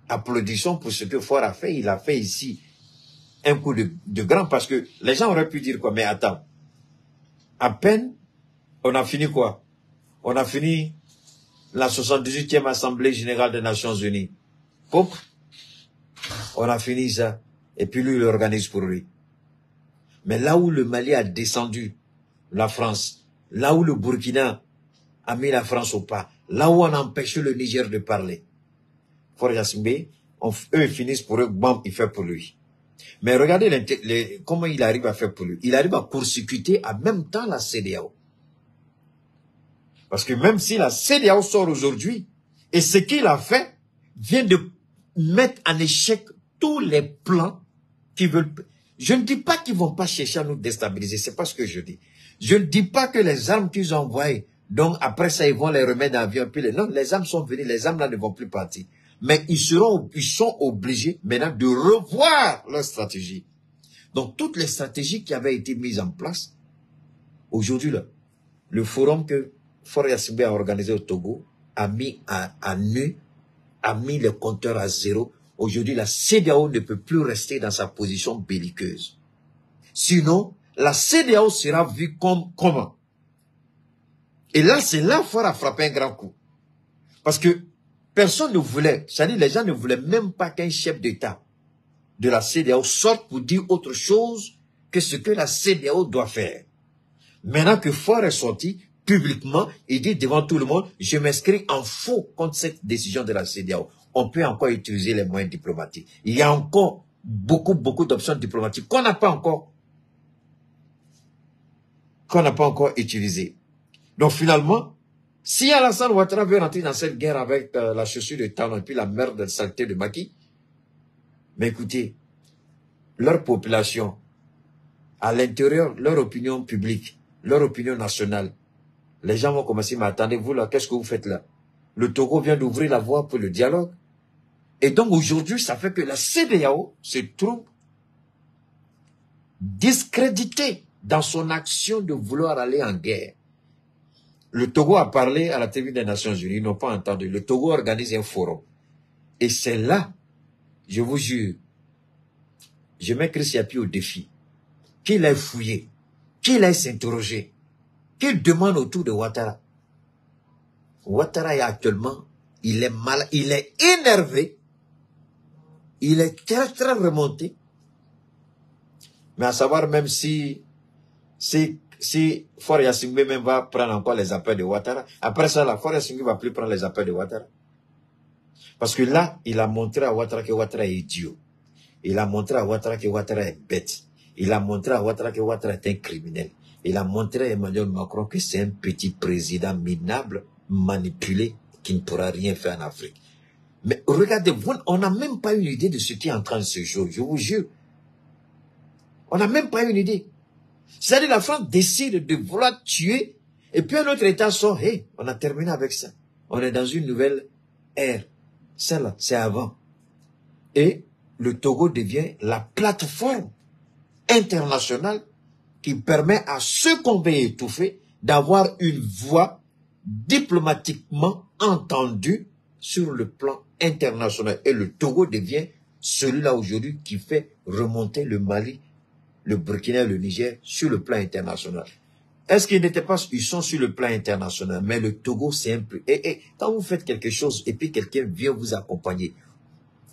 Applaudissons pour ce que Faure a fait. Il a fait ici un coup de grand, parce que les gens auraient pu dire quoi? Mais attends, à peine, on a fini quoi? On a fini la 78e Assemblée Générale des Nations Unies. Pop, on a fini ça. Et puis lui, il organise pour lui. Mais là où le Mali a descendu la France, là où le Burkina a mis la France au pas, là où on a empêché le Niger de parler. Faure Gnassingbé, eux ils finissent pour eux, bam, il fait pour lui. Mais regardez comment il arrive à faire pour lui. Il arrive à court-circuiter en même temps la CEDEAO. Parce que même si la CEDEAO sort aujourd'hui, et ce qu'il a fait vient de mettre en échec tous les plans qui veulent... Je ne dis pas qu'ils ne vont pas chercher à nous déstabiliser, c'est pas ce que je dis. Je ne dis pas que les armes qu'ils ont envoyées, donc après ça, ils vont les remettre dans l'avion. Non, les armes sont venues, les armes là ne vont plus partir. Mais ils sont obligés maintenant de revoir leur stratégie. Donc toutes les stratégies qui avaient été mises en place, aujourd'hui, le forum que Faure Gnassingbé a organisé au Togo a mis à nu, a mis le compteur à zéro. Aujourd'hui, la CEDEAO ne peut plus rester dans sa position belliqueuse. Sinon, la CEDEAO sera vue comme comment? Et là, c'est là Faure a frappé un grand coup. Parce que personne ne voulait, c'est-à-dire les gens ne voulaient même pas qu'un chef d'État de la CEDEAO sorte pour dire autre chose que ce que la CEDEAO doit faire. Maintenant que Faure est sorti, publiquement, il dit devant tout le monde, je m'inscris en faux contre cette décision de la CEDEAO. On peut encore utiliser les moyens diplomatiques. Il y a encore beaucoup d'options diplomatiques qu'on n'a pas encore utilisées. Donc finalement, si Alassane Ouattara veut rentrer dans cette guerre avec la chaussure de talon et puis la merde de saleté de Macky, mais écoutez, leur population, à l'intérieur, leur opinion publique, leur opinion nationale, les gens vont commencer, mais attendez-vous là, qu'est-ce que vous faites là? Le Togo vient d'ouvrir la voie pour le dialogue. Et donc aujourd'hui, ça fait que la CEDEAO se trouve discréditée dans son action de vouloir aller en guerre. Le Togo a parlé à la TV des Nations Unies, ils n'ont pas entendu. Le Togo organise un forum. Et c'est là, je vous jure, je mets Christ Yapi au défi, qu'il aille fouiller, qu'il aille s'interroger, qu'il demande autour de Ouattara. Ouattara est actuellement, il est mal, il est énervé, il est très remonté. Mais à savoir même si Faure Gnassingbé même va prendre encore les appels de Ouattara, après ça, la Faure Gnassingbé va plus prendre les appels de Ouattara. Parce que là, il a montré à Ouattara que Ouattara est idiot. Il a montré à Ouattara que Ouattara est bête. Il a montré à Ouattara que Ouattara est un criminel. Il a montré à Emmanuel Macron que c'est un petit président minable, manipulé, qui ne pourra rien faire en Afrique. Mais regardez, on n'a même pas une idée de ce qui est en train de se jouer, je vous jure. On n'a même pas une idée. C'est-à-dire la France décide de vouloir tuer, et puis un autre État sort, hey, on a terminé avec ça. On est dans une nouvelle ère. Celle-là, c'est avant. Et le Togo devient la plateforme internationale qui permet à ceux qu'on veut étouffer d'avoir une voix diplomatiquement entendue sur le plan international. Et le Togo devient celui-là aujourd'hui qui fait remonter le Mali, le Burkina et le Niger sur le plan international. Est-ce qu'ils n'étaient pas, ils sont sur le plan international, mais le Togo c'est un peu... Et quand vous faites quelque chose et puis quelqu'un vient vous accompagner,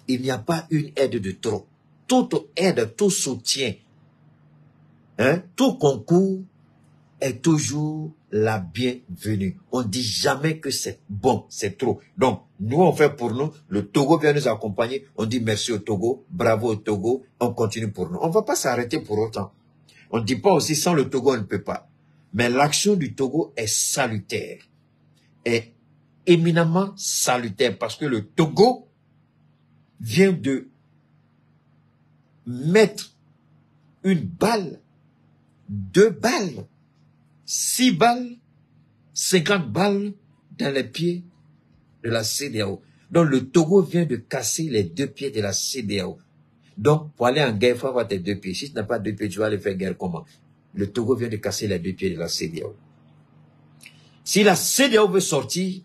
il n'y a pas une aide de trop. Toute aide, tout soutien, tout concours est toujours la bienvenue. On ne dit jamais que c'est bon, c'est trop. Donc, nous on fait pour nous, le Togo vient nous accompagner, on dit merci au Togo, bravo au Togo, on continue pour nous. On ne va pas s'arrêter pour autant. On ne dit pas aussi sans le Togo on ne peut pas. Mais l'action du Togo est salutaire, est éminemment salutaire parce que le Togo vient de mettre une balle, 2 balles, 6 balles, 50 balles dans les pieds de la CEDEAO. Donc le Togo vient de casser les 2 pieds de la CEDEAO. Donc pour aller en guerre, il faut avoir tes 2 pieds. Si tu n'as pas 2 pieds, tu vas aller faire guerre comment? Le Togo vient de casser les 2 pieds de la CEDEAO. Si la CEDEAO veut sortir,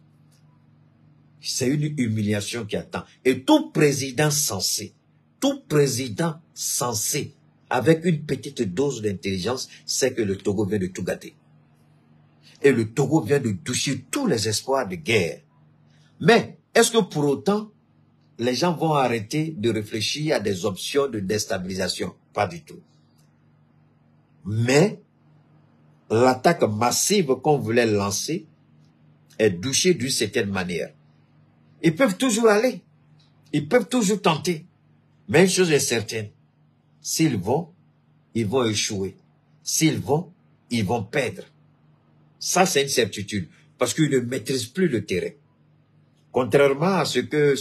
c'est une humiliation qui attend. Et tout président sensé, avec une petite dose d'intelligence, sait que le Togo vient de tout gâter. Et le Togo vient de toucher tous les espoirs de guerre. Mais, est-ce que pour autant, les gens vont arrêter de réfléchir à des options de déstabilisation? Pas du tout. Mais, l'attaque massive qu'on voulait lancer est douchée d'une certaine manière. Ils peuvent toujours aller. Ils peuvent toujours tenter. Mais une chose est certaine. S'ils vont, ils vont échouer. S'ils vont, ils vont perdre. Ça, c'est une certitude. Parce qu'ils ne maîtrisent plus le terrain. Contrairement à ce que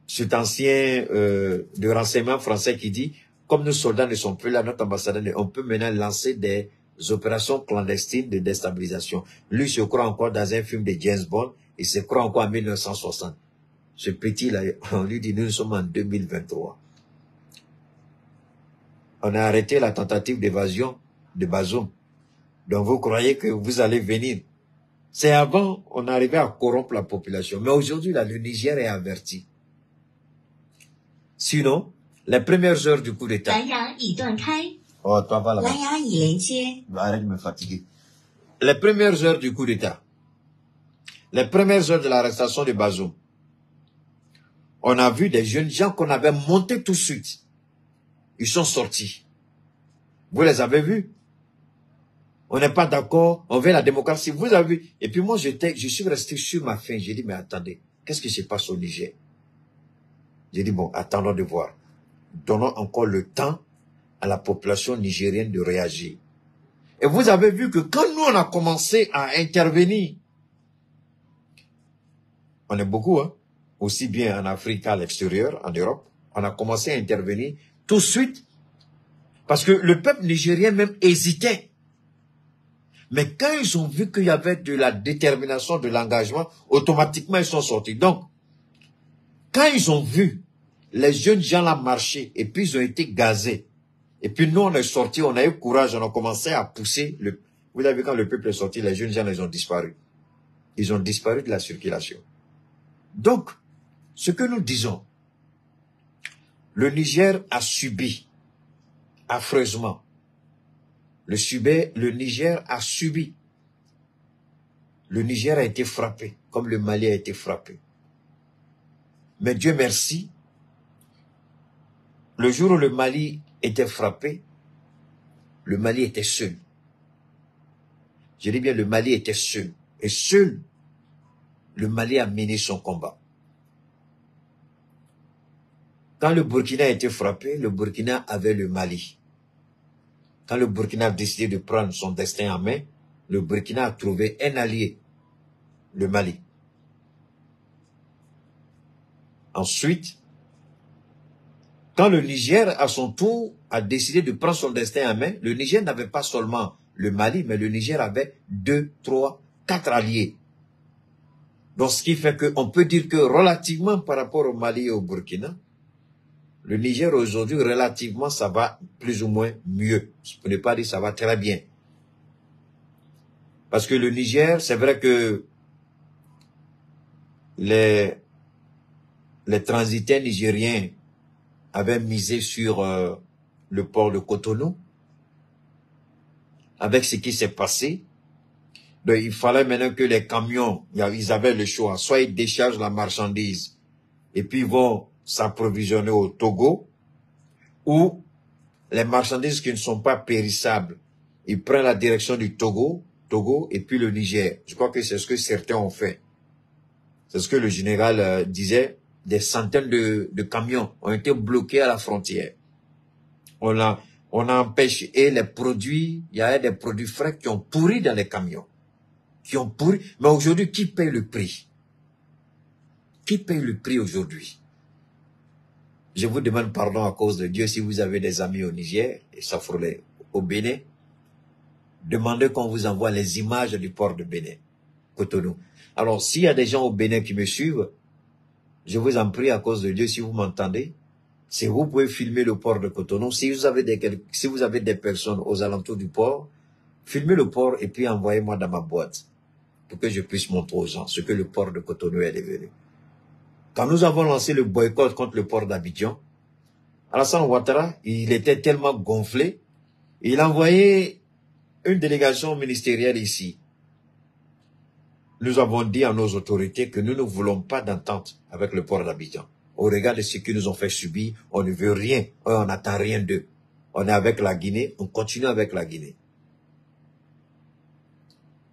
cet ancien de renseignement français qui dit, comme nos soldats ne sont plus là, notre ambassadeur, on peut maintenant lancer des opérations clandestines de déstabilisation. Lui se croit encore dans un film de James Bond, il se croit encore en 1960. Ce petit-là, on lui dit, nous sommes en 2023. On a arrêté la tentative d'évasion de Bazoum. Donc vous croyez que vous allez venir. C'est avant, on arrivait à corrompre la population. Mais aujourd'hui, là, le Niger est averti. Sinon, les premières heures du coup d'État. Oh, toi, va là-bas. Arrête de me fatiguer. Les premières heures du coup d'État. Les premières heures de l'arrestation de Bazoum. On a vu des jeunes gens qu'on avait montés tout de suite. Ils sont sortis. Vous les avez vus? On n'est pas d'accord, on veut la démocratie. Vous avez vu? Et puis moi, je suis resté sur ma faim. J'ai dit, mais attendez, qu'est-ce qui se passe au Niger? J'ai dit, bon, attendons de voir. Donnons encore le temps à la population nigérienne de réagir. Et vous avez vu que quand nous, on a commencé à intervenir, on est beaucoup, hein, aussi bien en Afrique qu'à l'extérieur, en Europe, on a commencé à intervenir tout de suite, parce que le peuple nigérien même hésitait. Mais quand ils ont vu qu'il y avait de la détermination, de l'engagement, automatiquement ils sont sortis. Donc, quand ils ont vu les jeunes gens là marcher, et puis ils ont été gazés, et puis nous on est sortis, on a eu courage, on a commencé à pousser. Vous avez vu quand le peuple est sorti, les jeunes gens ils ont disparu. Ils ont disparu de la circulation. Donc, ce que nous disons, le Niger a subi, affreusement, le Niger a subi. Le Niger a été frappé, comme le Mali a été frappé. Mais Dieu merci, le jour où le Mali était frappé, le Mali était seul. Je dis bien, le Mali était seul. Et seul, le Mali a mené son combat. Quand le Burkina a été frappé, le Burkina avait le Mali. Quand le Burkina a décidé de prendre son destin en main, le Burkina a trouvé un allié, le Mali. Ensuite, quand le Niger, à son tour, a décidé de prendre son destin en main, le Niger n'avait pas seulement le Mali, mais le Niger avait 2, 3, 4 alliés. Donc, ce qui fait qu'on peut dire que relativement par rapport au Mali et au Burkina, le Niger aujourd'hui, relativement, ça va plus ou moins mieux. Pour ne pas dire ça va très bien. Parce que le Niger, c'est vrai que les transitaires nigériens avaient misé sur le port de Cotonou. Avec ce qui s'est passé, donc il fallait maintenant que les camions, ils avaient le choix. Soit ils déchargent la marchandise et puis ils vont s'approvisionner au Togo, ou les marchandises qui ne sont pas périssables, ils prennent la direction du Togo et puis le Niger. Je crois que c'est ce que certains ont fait. C'est ce que le général disait, des centaines de camions ont été bloqués à la frontière. On a empêché, et les produits, il y a des produits frais qui ont pourri dans les camions. Qui ont pourri. Mais aujourd'hui, qui paye le prix? Qui paye le prix aujourd'hui? Je vous demande pardon à cause de Dieu si vous avez des amis au Niger, et ça frôlait au Bénin. Demandez qu'on vous envoie les images du port de Bénin, Cotonou. Alors, s'il y a des gens au Bénin qui me suivent, je vous en prie à cause de Dieu, si vous m'entendez, si vous pouvez filmer le port de Cotonou, si vous avez des personnes aux alentours du port, filmez le port et puis envoyez-moi dans ma boîte pour que je puisse montrer aux gens ce que le port de Cotonou est devenu. Quand nous avons lancé le boycott contre le port d'Abidjan, Alassane Ouattara, il était tellement gonflé, il a envoyé une délégation ministérielle ici. Nous avons dit à nos autorités que nous ne voulons pas d'entente avec le port d'Abidjan. Au regard de ce qu'ils nous ont fait subir, on ne veut rien, on n'attend rien d'eux. On est avec la Guinée, on continue avec la Guinée.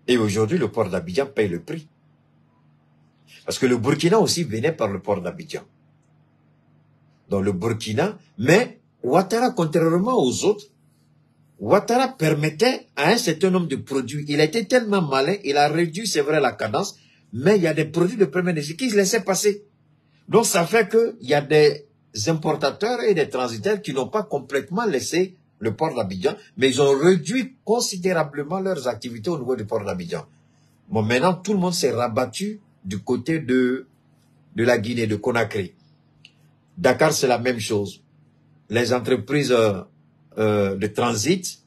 Et aujourd'hui, le port d'Abidjan paye le prix. Parce que le Burkina aussi venait par le port d'Abidjan. Donc le Burkina, mais Ouattara, contrairement aux autres, Ouattara permettait à un certain nombre de produits. Il a été tellement malin, il a réduit, c'est vrai, la cadence, mais il y a des produits de première nécessité qui se laissaient passer. Donc ça fait qu'il y a des importateurs et des transitaires qui n'ont pas complètement laissé le port d'Abidjan, mais ils ont réduit considérablement leurs activités au niveau du port d'Abidjan. Bon, maintenant, tout le monde s'est rabattu du côté de la Guinée, de Conakry. Dakar, c'est la même chose. Les entreprises de transit,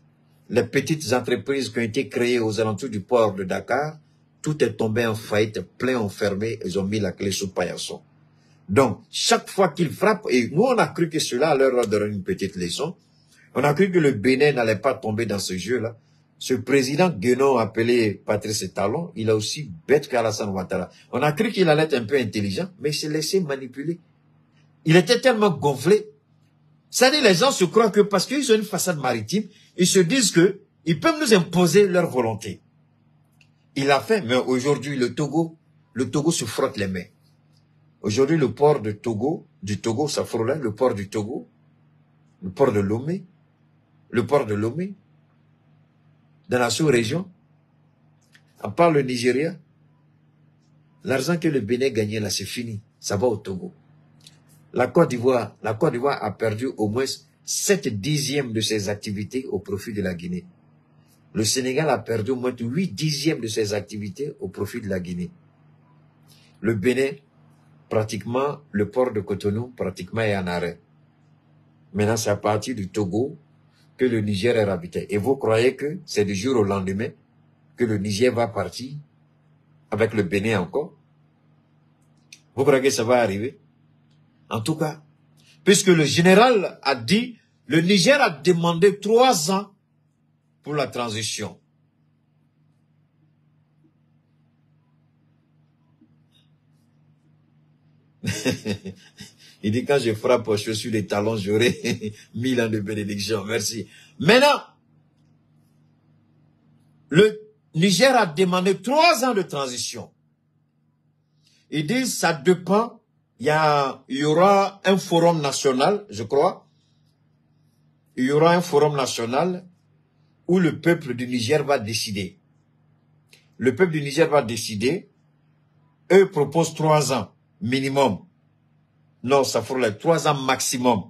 les petites entreprises qui ont été créées aux alentours du port de Dakar, tout est tombé en faillite, plein enfermé, ils ont mis la clé sous paillasson. Donc, chaque fois qu'ils frappent, et nous on a cru que cela leur donner une petite leçon, on a cru que le Bénin n'allait pas tomber dans ce jeu-là. Ce président Guénon appelé Patrice Talon, il a aussi bête qu'Alassane Ouattara. On a cru qu'il allait être un peu intelligent, mais il s'est laissé manipuler. Il était tellement gonflé. C'est-à-dire, les gens se croient que parce qu'ils ont une façade maritime, ils se disent que ils peuvent nous imposer leur volonté. Il l'a fait, mais aujourd'hui, le Togo se frotte les mains. Aujourd'hui, le port du Togo, ça frôlait, le port du Togo, le port de Lomé, dans la sous-région, à part le Nigeria, l'argent que le Bénin gagnait là, c'est fini. Ça va au Togo. La Côte d'Ivoire a perdu au moins 7/10 de ses activités au profit de la Guinée. Le Sénégal a perdu au moins 8/10 de ses activités au profit de la Guinée. Le Bénin, pratiquement, le port de Cotonou, pratiquement est en arrêt. Maintenant, c'est à partir du Togo que le Niger est ravitaillé. Et vous croyez que c'est du jour au lendemain que le Niger va partir avec le Bénin encore? Vous croyez que ça va arriver? En tout cas, puisque le général a dit, le Niger a demandé 3 ans pour la transition. Il dit, quand je frappe, je suis les talons, j'aurai 1000 ans de bénédiction. Merci. Maintenant, le Niger a demandé 3 ans de transition. Il dit, ça dépend. Il y aura un forum national, je crois. Il y aura un forum national où le peuple du Niger va décider. Le peuple du Niger va décider. Eux proposent 3 ans minimum. Non, ça fera 3 ans maximum.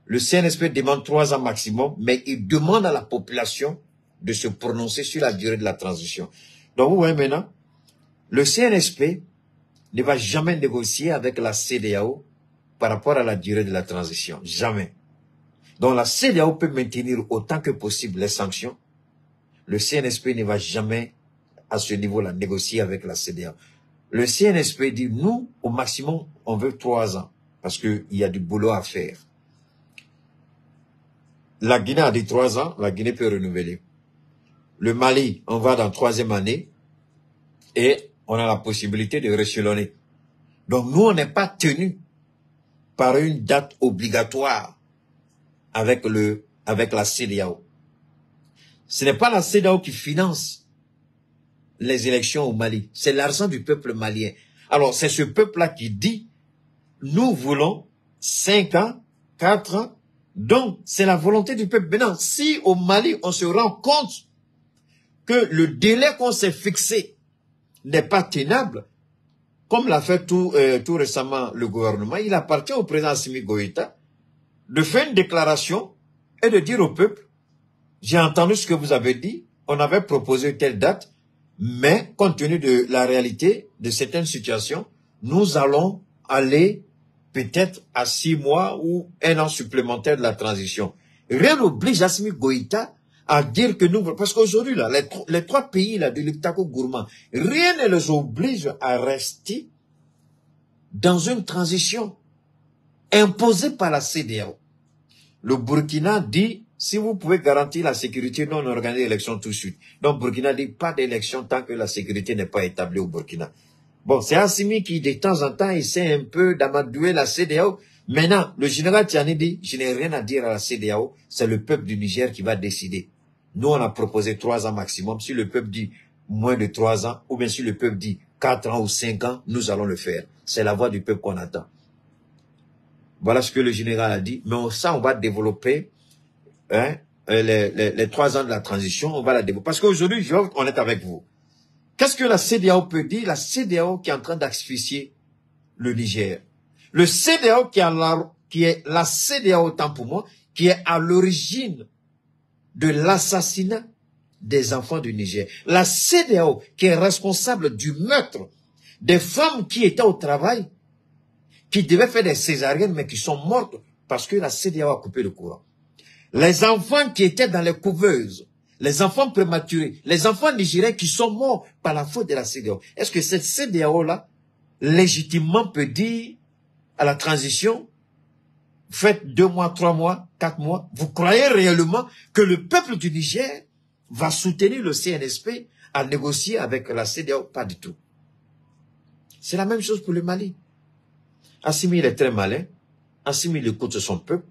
Le CNSP demande 3 ans maximum, mais il demande à la population de se prononcer sur la durée de la transition. Donc, vous voyez maintenant, le CNSP ne va jamais négocier avec la CEDEAO par rapport à la durée de la transition. Jamais. Donc, la CEDEAO peut maintenir autant que possible les sanctions. Le CNSP ne va jamais, à ce niveau-là, négocier avec la CEDEAO. Le CNSP dit, nous, au maximum, on veut 3 ans, parce qu'il y a du boulot à faire. La Guinée a dit 3 ans, la Guinée peut renouveler. Le Mali, on va dans 3e année, et on a la possibilité de réchelonner. Donc, nous, on n'est pas tenu par une date obligatoire avec la CEDEAO. Ce n'est pas la CEDEAO qui finance les élections au Mali. C'est l'argent du peuple malien. Alors, c'est ce peuple-là qui dit, nous voulons 5 ans, 4 ans. Donc, c'est la volonté du peuple. Maintenant, si au Mali, on se rend compte que le délai qu'on s'est fixé n'est pas tenable, comme l'a fait tout récemment le gouvernement, il appartient au président Assimi Goïta de faire une déclaration et de dire au peuple, j'ai entendu ce que vous avez dit, on avait proposé telle date, mais compte tenu de la réalité de certaines situations, nous allons aller peut-être à 6 mois ou 1 an supplémentaire de la transition. Rien n'oblige Assimi Goïta à dire que nous, parce qu'aujourd'hui, là, les 3 pays là, de l'Iptako gourmand, rien ne les oblige à rester dans une transition imposée par la CEDEAO. Le Burkina dit, si vous pouvez garantir la sécurité, nous on organise l'élection tout de suite. Donc Burkina dit, pas d'élection tant que la sécurité n'est pas établie au Burkina. Bon, c'est Assimi qui, de temps en temps, essaie un peu d'amadouer la CEDEAO. Maintenant, le général Tiani dit, je n'ai rien à dire à la CEDEAO, c'est le peuple du Niger qui va décider. Nous, on a proposé 3 ans maximum. Si le peuple dit, moins de 3 ans, ou bien si le peuple dit 4 ans ou 5 ans, nous allons le faire. C'est la voix du peuple qu'on attend. Voilà ce que le général a dit. Mais ça, on va développer les 3 ans de la transition, on va la développer. Parce qu'aujourd'hui, je vais être honnête avec vous. Qu'est-ce que la CEDEAO peut dire? La CEDEAO qui est en train d'asphyxier le Niger. Le CEDEAO qui est la CEDEAO, autant pour moi, qui est à l'origine de l'assassinat des enfants du Niger. La CEDEAO qui est responsable du meurtre des femmes qui étaient au travail, qui devaient faire des césariennes, mais qui sont mortes parce que la CEDEAO a coupé le courant. Les enfants qui étaient dans les couveuses, les enfants prématurés, les enfants nigériens qui sont morts par la faute de la CEDEAO. Est-ce que cette CEDEAO-là, légitimement, peut dire à la transition, faites 2 mois, 3 mois, 4 mois, vous croyez réellement que le peuple du Niger va soutenir le CNSP à négocier avec la CEDEAO? Pas du tout. C'est la même chose pour le Mali. Assimi, il est très malin. Assimi, il écoute son peuple.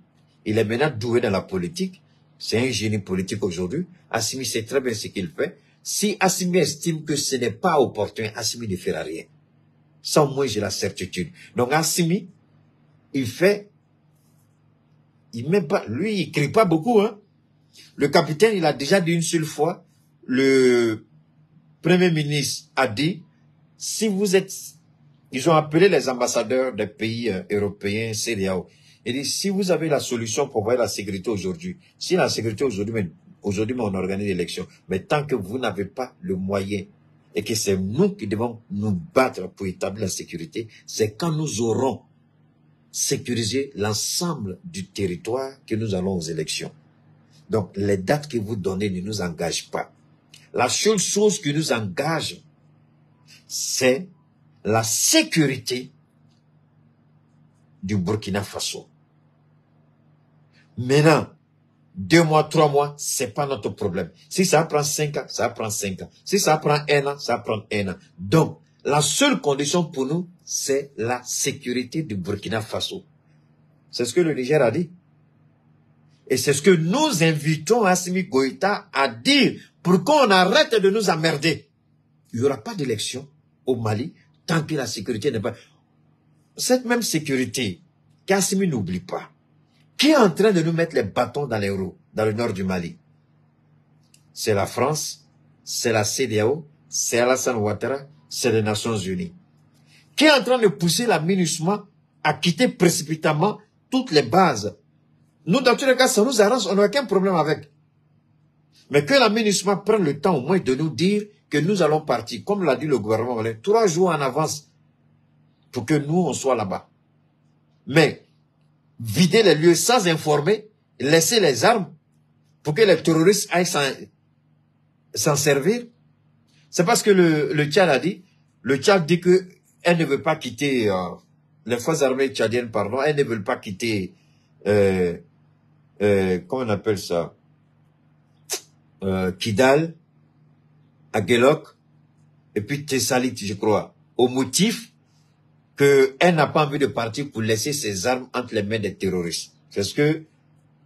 Il est maintenant doué dans la politique. C'est un génie politique aujourd'hui. Assimi sait très bien ce qu'il fait. Si Assimi estime que ce n'est pas opportun, Assimi ne fera rien. Ça, au moins, j'ai la certitude. Donc, Assimi, il met pas, lui, il crie pas beaucoup, hein. Le capitaine, il a déjà dit une seule fois, le premier ministre a dit, si vous êtes, ils ont appelé les ambassadeurs des pays européens, CEDEAO. Il dit, si vous avez la solution pour voir la sécurité aujourd'hui, si la sécurité aujourd'hui, on organise l'élection, mais tant que vous n'avez pas le moyen et que c'est nous qui devons nous battre pour établir la sécurité, c'est quand nous aurons sécurisé l'ensemble du territoire que nous allons aux élections. Donc, les dates que vous donnez ne nous engagent pas. La seule chose qui nous engage, c'est la sécurité du Burkina Faso. Maintenant, 2 mois, 3 mois, c'est pas notre problème. Si ça prend 5 ans, ça prend 5 ans. Si ça prend 1 an, ça prend 1 an. Donc, la seule condition pour nous, c'est la sécurité du Burkina Faso. C'est ce que le Niger a dit. Et c'est ce que nous invitons Assimi Goïta à dire pour qu'on arrête de nous emmerder. Il n'y aura pas d'élection au Mali tant que la sécurité n'est pas... Cette même sécurité qu'Assimi n'oublie pas, qui est en train de nous mettre les bâtons dans les roues, dans le nord du Mali? C'est la France, c'est la CEDEAO, c'est Alassane Ouattara, c'est les Nations Unies. Qui est en train de pousser la MINUSMA à quitter précipitamment toutes les bases. Nous, dans tous les cas, ça nous arrange, on n'a aucun problème avec. Mais que la MINUSMA prenne le temps au moins de nous dire que nous allons partir, comme l'a dit le gouvernement, 3 jours en avance, pour que nous, on soit là-bas. Mais, vider les lieux sans informer, laisser les armes, pour que les terroristes aillent s'en servir. C'est parce que le Tchad a dit, le Tchad dit que elle ne veut pas quitter, les forces armées tchadiennes, pardon, elles ne veulent pas quitter, comment on appelle ça, Kidal, Aguelok, et puis Tessalit, je crois, au motif qu'elle n'a pas envie de partir pour laisser ses armes entre les mains des terroristes. C'est ce que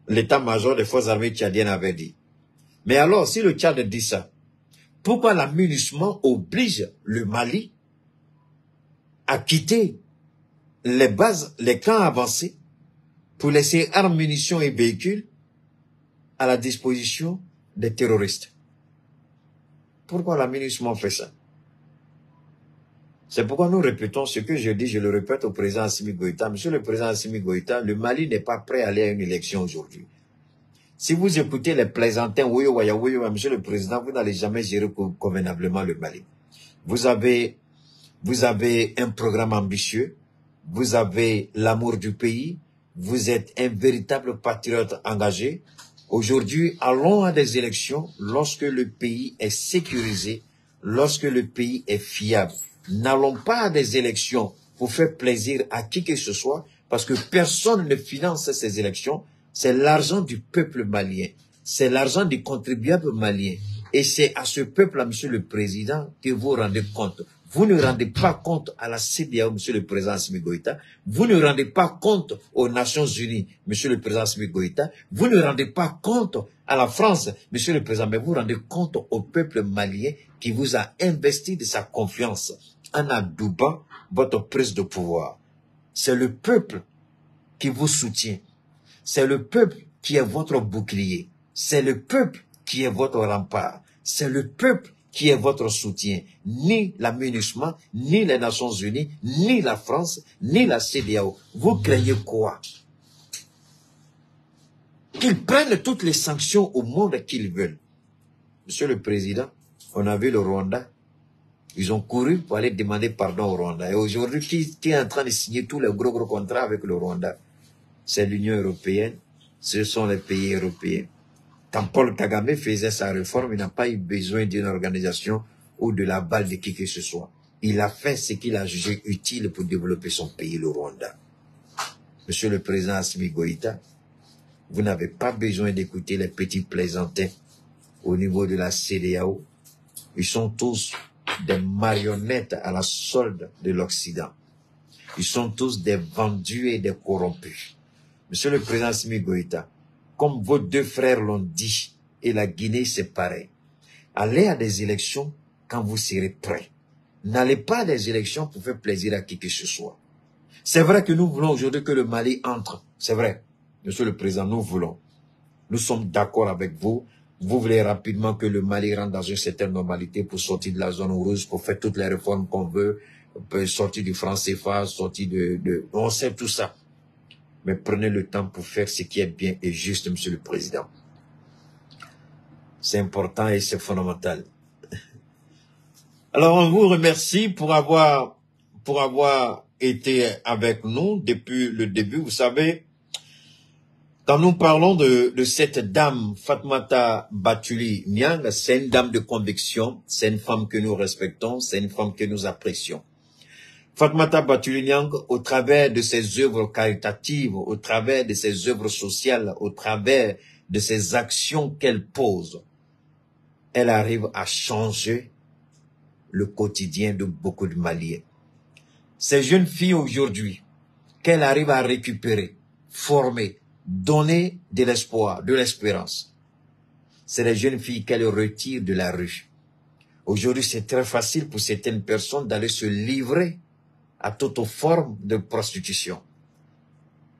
l'état-major des forces armées tchadiennes avait dit. Mais alors, si le Tchad dit ça, pourquoi la MINUSMA oblige le Mali à quitter les bases, les camps avancés, pour laisser armes, munitions et véhicules à la disposition des terroristes? Pourquoi la MINUSMA fait ça? C'est pourquoi nous répétons ce que je dis, je le répète au président Assimi Goïta. Monsieur le président Assimi Goïta, le Mali n'est pas prêt à aller à une élection aujourd'hui. Si vous écoutez les plaisantins, monsieur le président, vous n'allez jamais gérer convenablement le Mali. Vous avez un programme ambitieux, vous avez l'amour du pays, vous êtes un véritable patriote engagé. Aujourd'hui, allons à des élections lorsque le pays est sécurisé, lorsque le pays est fiable. N'allons pas à des élections pour faire plaisir à qui que ce soit, parce que personne ne finance ces élections. C'est l'argent du peuple malien. C'est l'argent du contribuable malien. Et c'est à ce peuple-là, monsieur le président, que vous rendez compte. Vous ne rendez pas compte à la CEDEAO, Monsieur le Président Assimi Goïta. Vous ne rendez pas compte aux Nations Unies, Monsieur le Président Assimi Goïta. Vous ne rendez pas compte à la France, Monsieur le Président, mais vous rendez compte au peuple malien qui vous a investi de sa confiance en adoubant votre prise de pouvoir. C'est le peuple qui vous soutient. C'est le peuple qui est votre bouclier. C'est le peuple qui est votre rempart. C'est le peuple qui est votre soutien. Ni la MINUSMA, ni les Nations Unies, ni la France, ni la CEDEAO. Vous craignez quoi? Qu'ils prennent toutes les sanctions au monde qu'ils veulent. Monsieur le Président, on a vu le Rwanda. Ils ont couru pour aller demander pardon au Rwanda. Et aujourd'hui, qui est en train de signer tous les gros contrats avec le Rwanda? C'est l'Union européenne. Ce sont les pays européens. Quand Paul Kagame faisait sa réforme, il n'a pas eu besoin d'une organisation ou de la balle de qui que ce soit. Il a fait ce qu'il a jugé utile pour développer son pays, le Rwanda. Monsieur le Président Assimi Goïta, vous n'avez pas besoin d'écouter les petits plaisantins au niveau de la CEDEAO. Ils sont tous des marionnettes à la solde de l'Occident. Ils sont tous des vendus et des corrompus. Monsieur le Président Assimi Goïta, comme vos deux frères l'ont dit, et la Guinée c'est pareil, allez à des élections quand vous serez prêts. N'allez pas à des élections pour faire plaisir à qui que ce soit. C'est vrai que nous voulons aujourd'hui que le Mali entre. C'est vrai. Monsieur le Président, nous voulons. Nous sommes d'accord avec vous. Vous voulez rapidement que le Mali rentre dans une certaine normalité pour sortir de la zone rouge, pour faire toutes les réformes qu'on veut, sortir du franc CFA, sortir on sait tout ça. Mais prenez le temps pour faire ce qui est bien et juste, Monsieur le Président. C'est important et c'est fondamental. Alors, on vous remercie pour avoir été avec nous depuis le début. Vous savez, quand nous parlons de cette dame, Fatoumata Batouli Niang, c'est une dame de conviction, c'est une femme que nous respectons, c'est une femme que nous apprécions. Fatoumata Batouli Niang, au travers de ses œuvres caritatives, au travers de ses œuvres sociales, au travers de ses actions qu'elle pose, elle arrive à changer le quotidien de beaucoup de Maliens. Ces jeunes filles aujourd'hui, qu'elle arrive à récupérer, former, donner de l'espoir, de l'espérance, c'est les jeunes filles qu'elle retire de la rue. Aujourd'hui, c'est très facile pour certaines personnes d'aller se livrer à toute forme de prostitution.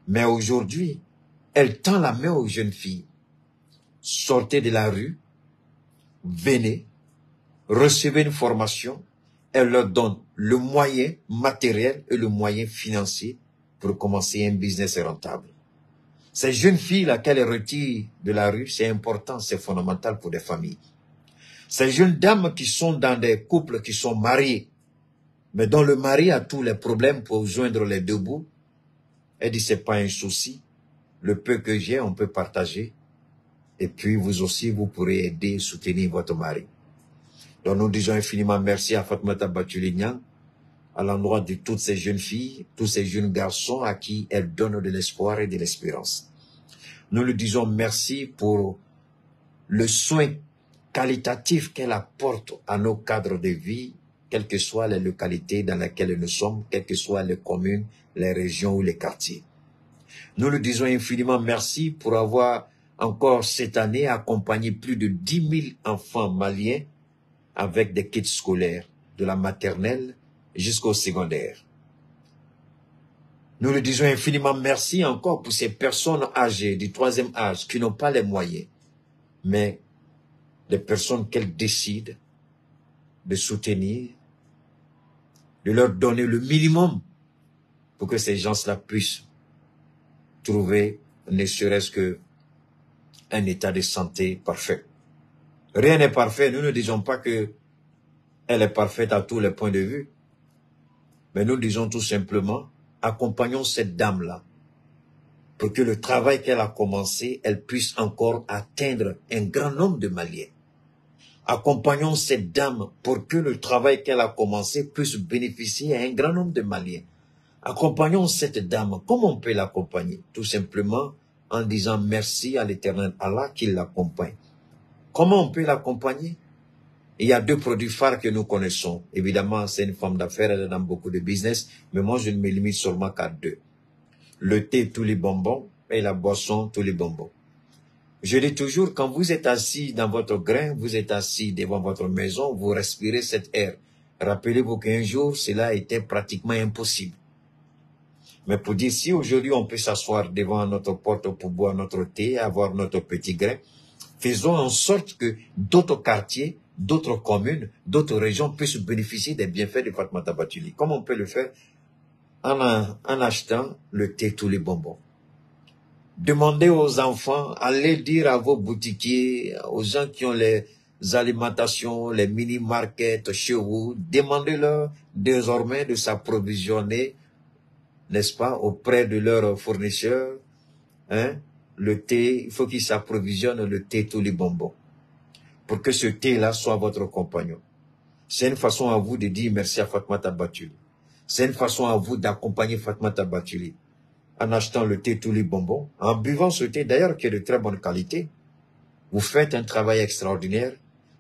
Mais aujourd'hui, elle tend la main aux jeunes filles. Sortez de la rue, venez, recevez une formation, elle leur donne le moyen matériel et le moyen financier pour commencer un business rentable. Ces jeunes filles-là qu'elle retire de la rue, c'est important, c'est fondamental pour des familles. Ces jeunes dames qui sont dans des couples qui sont mariés, mais dont le mari a tous les problèmes pour joindre les deux bouts, elle dit c'est pas un souci, le peu que j'ai, on peut partager, et puis vous aussi, vous pourrez aider et soutenir votre mari. Donc nous disons infiniment merci à Fatoumata Batouli Niang, à l'endroit de toutes ces jeunes filles, tous ces jeunes garçons à qui elle donne de l'espoir et de l'espérance. Nous lui disons merci pour le soin qualitatif qu'elle apporte à nos cadres de vie, quelles que soient les localités dans lesquelles nous sommes, quelles que soient les communes, les régions ou les quartiers. Nous lui disons infiniment merci pour avoir encore cette année accompagné plus de 10 000 enfants maliens avec des kits scolaires, de la maternelle jusqu'au secondaire. Nous lui disons infiniment merci encore pour ces personnes âgées du troisième âge qui n'ont pas les moyens, mais les personnes qu'elle décide de soutenir, de leur donner le minimum pour que ces gens-là puissent trouver ne serait-ce que un état de santé parfait. Rien n'est parfait, nous ne disons pas que elle est parfaite à tous les points de vue, mais nous disons tout simplement, accompagnons cette dame-là pour que le travail qu'elle a commencé, elle puisse encore atteindre un grand nombre de Maliens. Accompagnons cette dame pour que le travail qu'elle a commencé puisse bénéficier à un grand nombre de Maliens. Accompagnons cette dame. Comment on peut l'accompagner? Tout simplement en disant merci à l'Éternel Allah qui l'accompagne. Comment on peut l'accompagner? Il y a deux produits phares que nous connaissons. Évidemment, c'est une femme d'affaires, elle est dans beaucoup de business, mais moi, je ne me limite seulement qu'à deux. Le thé, tous les bonbons, et la boisson, tous les bonbons. Je dis toujours, quand vous êtes assis dans votre grain, vous êtes assis devant votre maison, vous respirez cet air. Rappelez-vous qu'un jour, cela était pratiquement impossible. Mais pour dire, si aujourd'hui on peut s'asseoir devant notre porte pour boire notre thé, avoir notre petit grain, faisons en sorte que d'autres quartiers, d'autres communes, d'autres régions puissent bénéficier des bienfaits de Fatoumata Bathily. Comment on peut le faire? En achetant le thé, tous les bonbons. Demandez aux enfants, allez dire à vos boutiquiers, aux gens qui ont les alimentations, les mini-markets chez vous, demandez-leur désormais de s'approvisionner, n'est-ce pas, auprès de leurs fournisseurs, hein, le thé, il faut qu'ils s'approvisionnent le thé, tous les bonbons, pour que ce thé-là soit votre compagnon. C'est une façon à vous de dire merci à Fatoumata Bathily. C'est une façon à vous d'accompagner Fatoumata Bathily. En achetant le thé, tous les bonbons, en buvant ce thé d'ailleurs qui est de très bonne qualité. Vous faites un travail extraordinaire.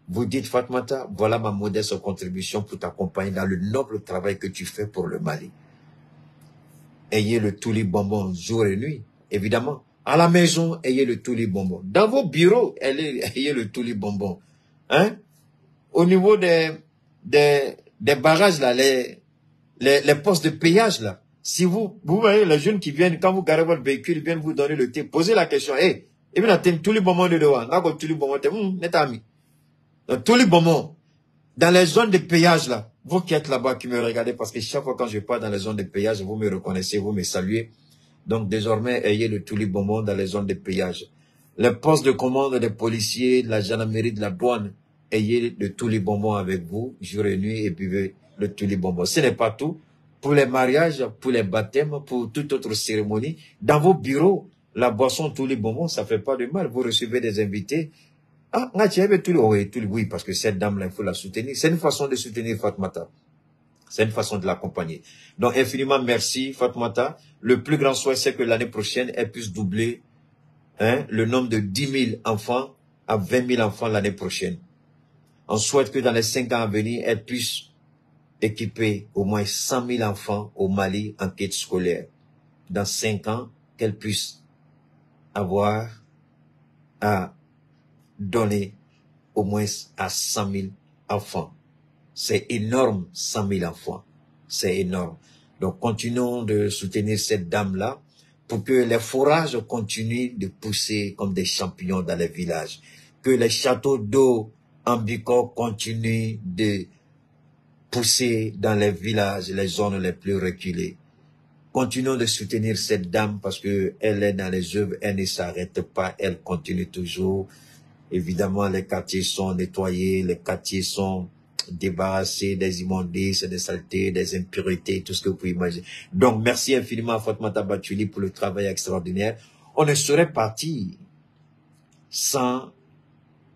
Vous dites, Fatoumata, voilà ma modeste contribution pour t'accompagner dans le noble travail que tu fais pour le Mali. Ayez le tous les bonbons jour et nuit, évidemment. À la maison, ayez le tous les bonbons. Dans vos bureaux, ayez le tous les bonbons. Hein? Au niveau des barrages, là, les postes de péage, là. Si vous voyez les jeunes qui viennent, quand vous garez votre véhicule, ils viennent vous donner le thé, posez la question, et bien, attendez, tous les bonbons de dehors, tous les bonbons, n'est ami. Tous les bonbons, dans les zones de péage, là, vous qui êtes là-bas, qui me regardez, parce que chaque fois quand je pars dans les zones de péage, vous me reconnaissez, vous me saluez. Donc, désormais, ayez le tous les bonbons dans les zones de péage. Les postes de commande des policiers, de la gendarmerie, de la douane, ayez de tous les bonbons avec vous, jour et nuit, et buvez le tous les bonbons. Ce n'est pas tout. Pour les mariages, pour les baptêmes, pour toute autre cérémonie, dans vos bureaux, la boisson, tous les bonbons, ça fait pas de mal. Vous recevez des invités. Ah, oui, parce que cette dame-là, il faut la soutenir. C'est une façon de soutenir Fatoumata. C'est une façon de l'accompagner. Donc, infiniment merci, Fatoumata. Le plus grand souhait, c'est que l'année prochaine, elle puisse doubler le nombre de 10 000 enfants à 20 000 enfants l'année prochaine. On souhaite que dans les 5 ans à venir, elle puisse équiper au moins 100 000 enfants au Mali en quête scolaire. Dans 5 ans, qu'elle puisse avoir à donner au moins à 100 000 enfants. C'est énorme, 100 000 enfants. C'est énorme. Donc, continuons de soutenir cette dame-là pour que les forages continuent de pousser comme des champignons dans les villages. Que les châteaux d'eau en Bicor continuent de pousser dans les villages, les zones les plus reculées. Continuons de soutenir cette dame parce que elle est dans les œuvres, elle ne s'arrête pas, elle continue toujours. Évidemment, les quartiers sont nettoyés, les quartiers sont débarrassés des immondices, des saletés, des impuretés, tout ce que vous pouvez imaginer. Donc, merci infiniment à Fatoumata Bathily pour le travail extraordinaire. On ne saurait partir sans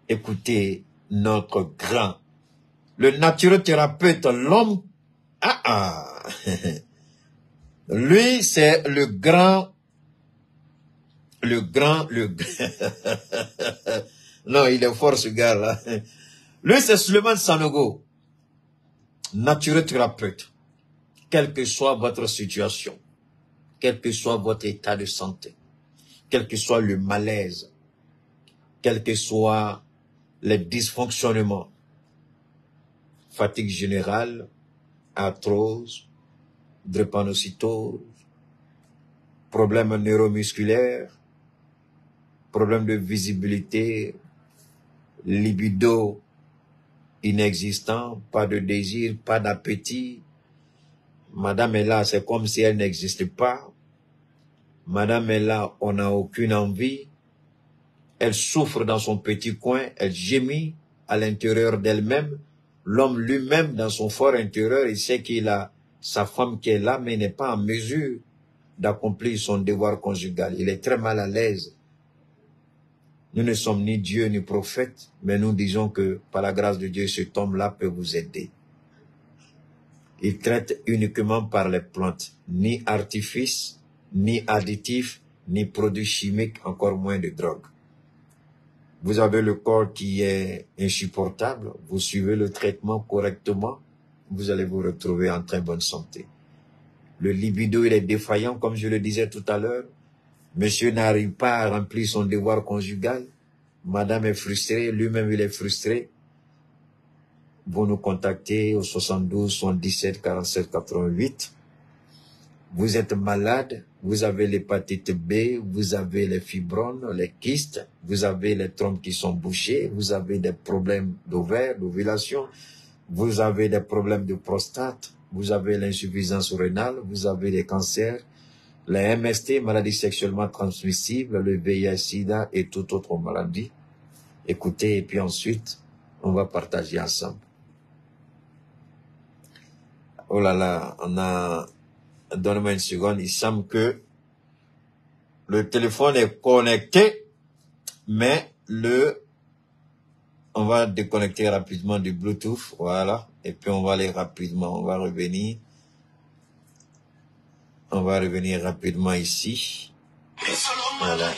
écouter notre grand, le naturothérapeute, l'homme, lui, c'est le grand, non, il est fort ce gars-là. Lui, c'est Souleymane Sanogo, naturothérapeute. Quelle que soit votre situation, quel que soit votre état de santé, quel que soit le malaise, quel que soit les dysfonctionnements, fatigue générale, arthrose, drépanocytose, problèmes neuromusculaires, problèmes de visibilité, libido inexistant, pas de désir, pas d'appétit. Madame est là, c'est comme si elle n'existe pas. Madame est là, on n'a aucune envie. Elle souffre dans son petit coin, elle gémit à l'intérieur d'elle-même. L'homme lui-même, dans son fort intérieur, il sait qu'il a sa femme qui est là, mais il n'est pas en mesure d'accomplir son devoir conjugal. Il est très mal à l'aise. Nous ne sommes ni Dieu ni prophète, mais nous disons que par la grâce de Dieu, cet homme-là peut vous aider. Il traite uniquement par les plantes, ni artifice, ni additifs, ni produits chimiques, encore moins de drogue. Vous avez le corps qui est insupportable. Vous suivez le traitement correctement. Vous allez vous retrouver en très bonne santé. Le libido, il est défaillant, comme je le disais tout à l'heure. Monsieur n'arrive pas à remplir son devoir conjugal. Madame est frustrée, lui-même il est frustré. Vous nous contactez au 72 77 47 88. Vous êtes malade, vous avez l'hépatite B, vous avez les fibromes, les kystes, vous avez les trompes qui sont bouchées, vous avez des problèmes d'ovaires, d'ovulation, vous avez des problèmes de prostate, vous avez l'insuffisance rénale, vous avez des cancers, les MST, maladies sexuellement transmissibles, le VIH-Sida et toute autre maladie. Écoutez, et puis ensuite, on va partager ensemble. Oh là là, on a... Donne-moi une seconde, il semble que le téléphone est connecté, mais on va déconnecter rapidement du Bluetooth, voilà, et puis on va aller rapidement, on va revenir rapidement ici, voilà.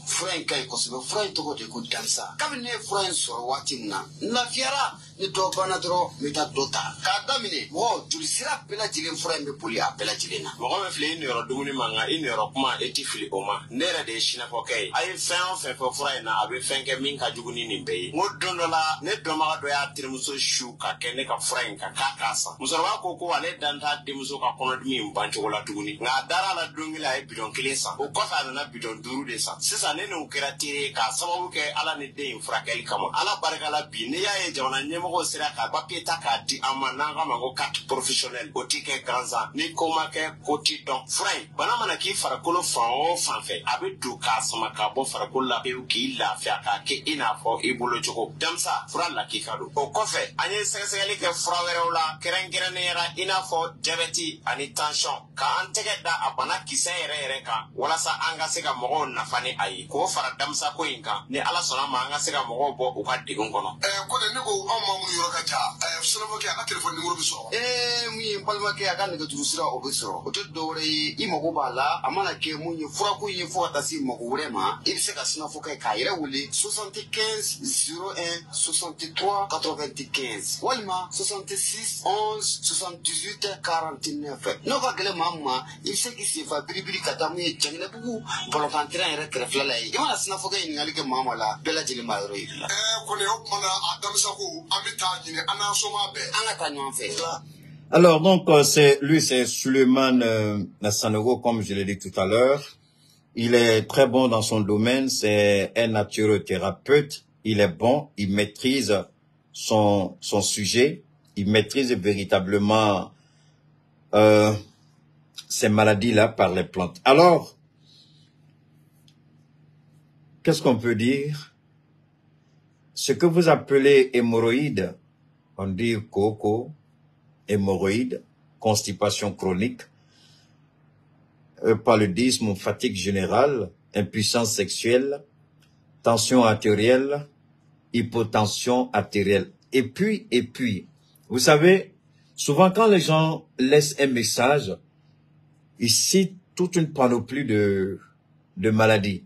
Fura in ka ɲi kosɛbɛ fura in tɔgɔ de ko damisa kabini ne ye fura in sɔrɔ waati min na n lafiyara ni dɔ banna dɔrɔn n bɛ taa dɔ ta k'a daminɛ mɔgɔ joli sira bɛɛ lajɛlen fura in bɛ boli a bɛɛ lajɛlen na mɔgɔ min filɛ i niyɔrɔ dumuni ma nka i niyɔrɔ kuma e ti fili o ma ne yɛrɛ de ye sinafɔkɛ ye a ye fɛn o fɛn fɔ fura in na a bɛ fɛn kɛ min ka jugu ni nin bɛɛ ye n ko don dɔ la ne dɔnbaga dɔ y'a terimuso su ka kɛ ne ka fura in kan k'a san musokɔrɔba ko ale dan t'a denmuso ka kɔnɔdimi in ban cogo la tuguni nka a dara a la don kelen a ye bidɔn 1 san o kɔfɛ a nana bidɔn 5 de san sisan ne n'o kɛra ten k'a sababu kɛ ala ni den in furakɛli kama ala barika la bi ne y'a ye jamana ɲɛmɔgɔw sera ka papiye ta k'a di an ma n'an k'a ma ko carte professionnelle o t'i kɛ gansan ni ko ma kɛ ko t'i dɔn fura in bana mana k'i farikolo fan o fan fɛ a bɛ don k'a sama ka bɔ farikolo la pewu k'i lafiya k'a kɛ i n'a fɔ i bolo cogo damisa fura lakika don o kɔfɛ an ye sɛgɛsɛgɛli kɛ fura wɛrɛw la kɛrɛnkɛrɛnnenya i n'a fɔ diabète ani tension k'an tɛgɛ da a bana kisɛ yɛrɛ kan walasa an ka se ka mɔgɔw nafa ni a ye k'o fara damisa ko in kan ni ala sɔnna ma an ka se ka mɔgɔw bɔ u ka degun kɔnɔ. Ko ne ko anw ma mun yɔrɔ ka ca sinafɔkɛ a ka telefɔni nimoro bɛ sɔrɔ. Mun ye n balimakɛ a ka nɛgɛjuru sira o bɛ sɔrɔ o tɛ dɔwɛrɛ ye i mago b'a la a mana kɛ mun ye furako ye fo ka taa se mago wɛrɛ ma i bɛ se ka sinafɔkɛ k'a yɛrɛ wele 75 01 63 95 walima 66 11 78 49 n'o ka gɛlɛn maa min ma i bɛ se k'i senfa biribiri ka taa mun ye Janginɛbugu bɔlɔnfantɛrɛn yɛrɛ kɛrɛfɛla la ye i mana sinafɔkɛ ɲininkali kɛ maa o maa la bɛɛ lajɛlen b'a yɔrɔ yir'i la. Kɔni o kumana a damisa ko an bɛ taa ɲini an n'an soma bɛɛ an ka taa ɲɔgɔn fɛ. Alors donc c'est Suleiman Sanogo, comme je l'ai dit tout à l'heure. Il est très bon dans son domaine, c'est un naturothérapeute, il est bon, il maîtrise son sujet, il maîtrise véritablement ces maladies-là par les plantes. Alors, qu'est-ce qu'on peut dire? Ce que vous appelez hémorroïdes, on dit coco, hémorroïdes, constipation chronique, paludisme, fatigue générale, impuissance sexuelle, tension artérielle, hypotension artérielle. Et puis, vous savez, souvent quand les gens laissent un message, ils citent toute une panoplie de maladies.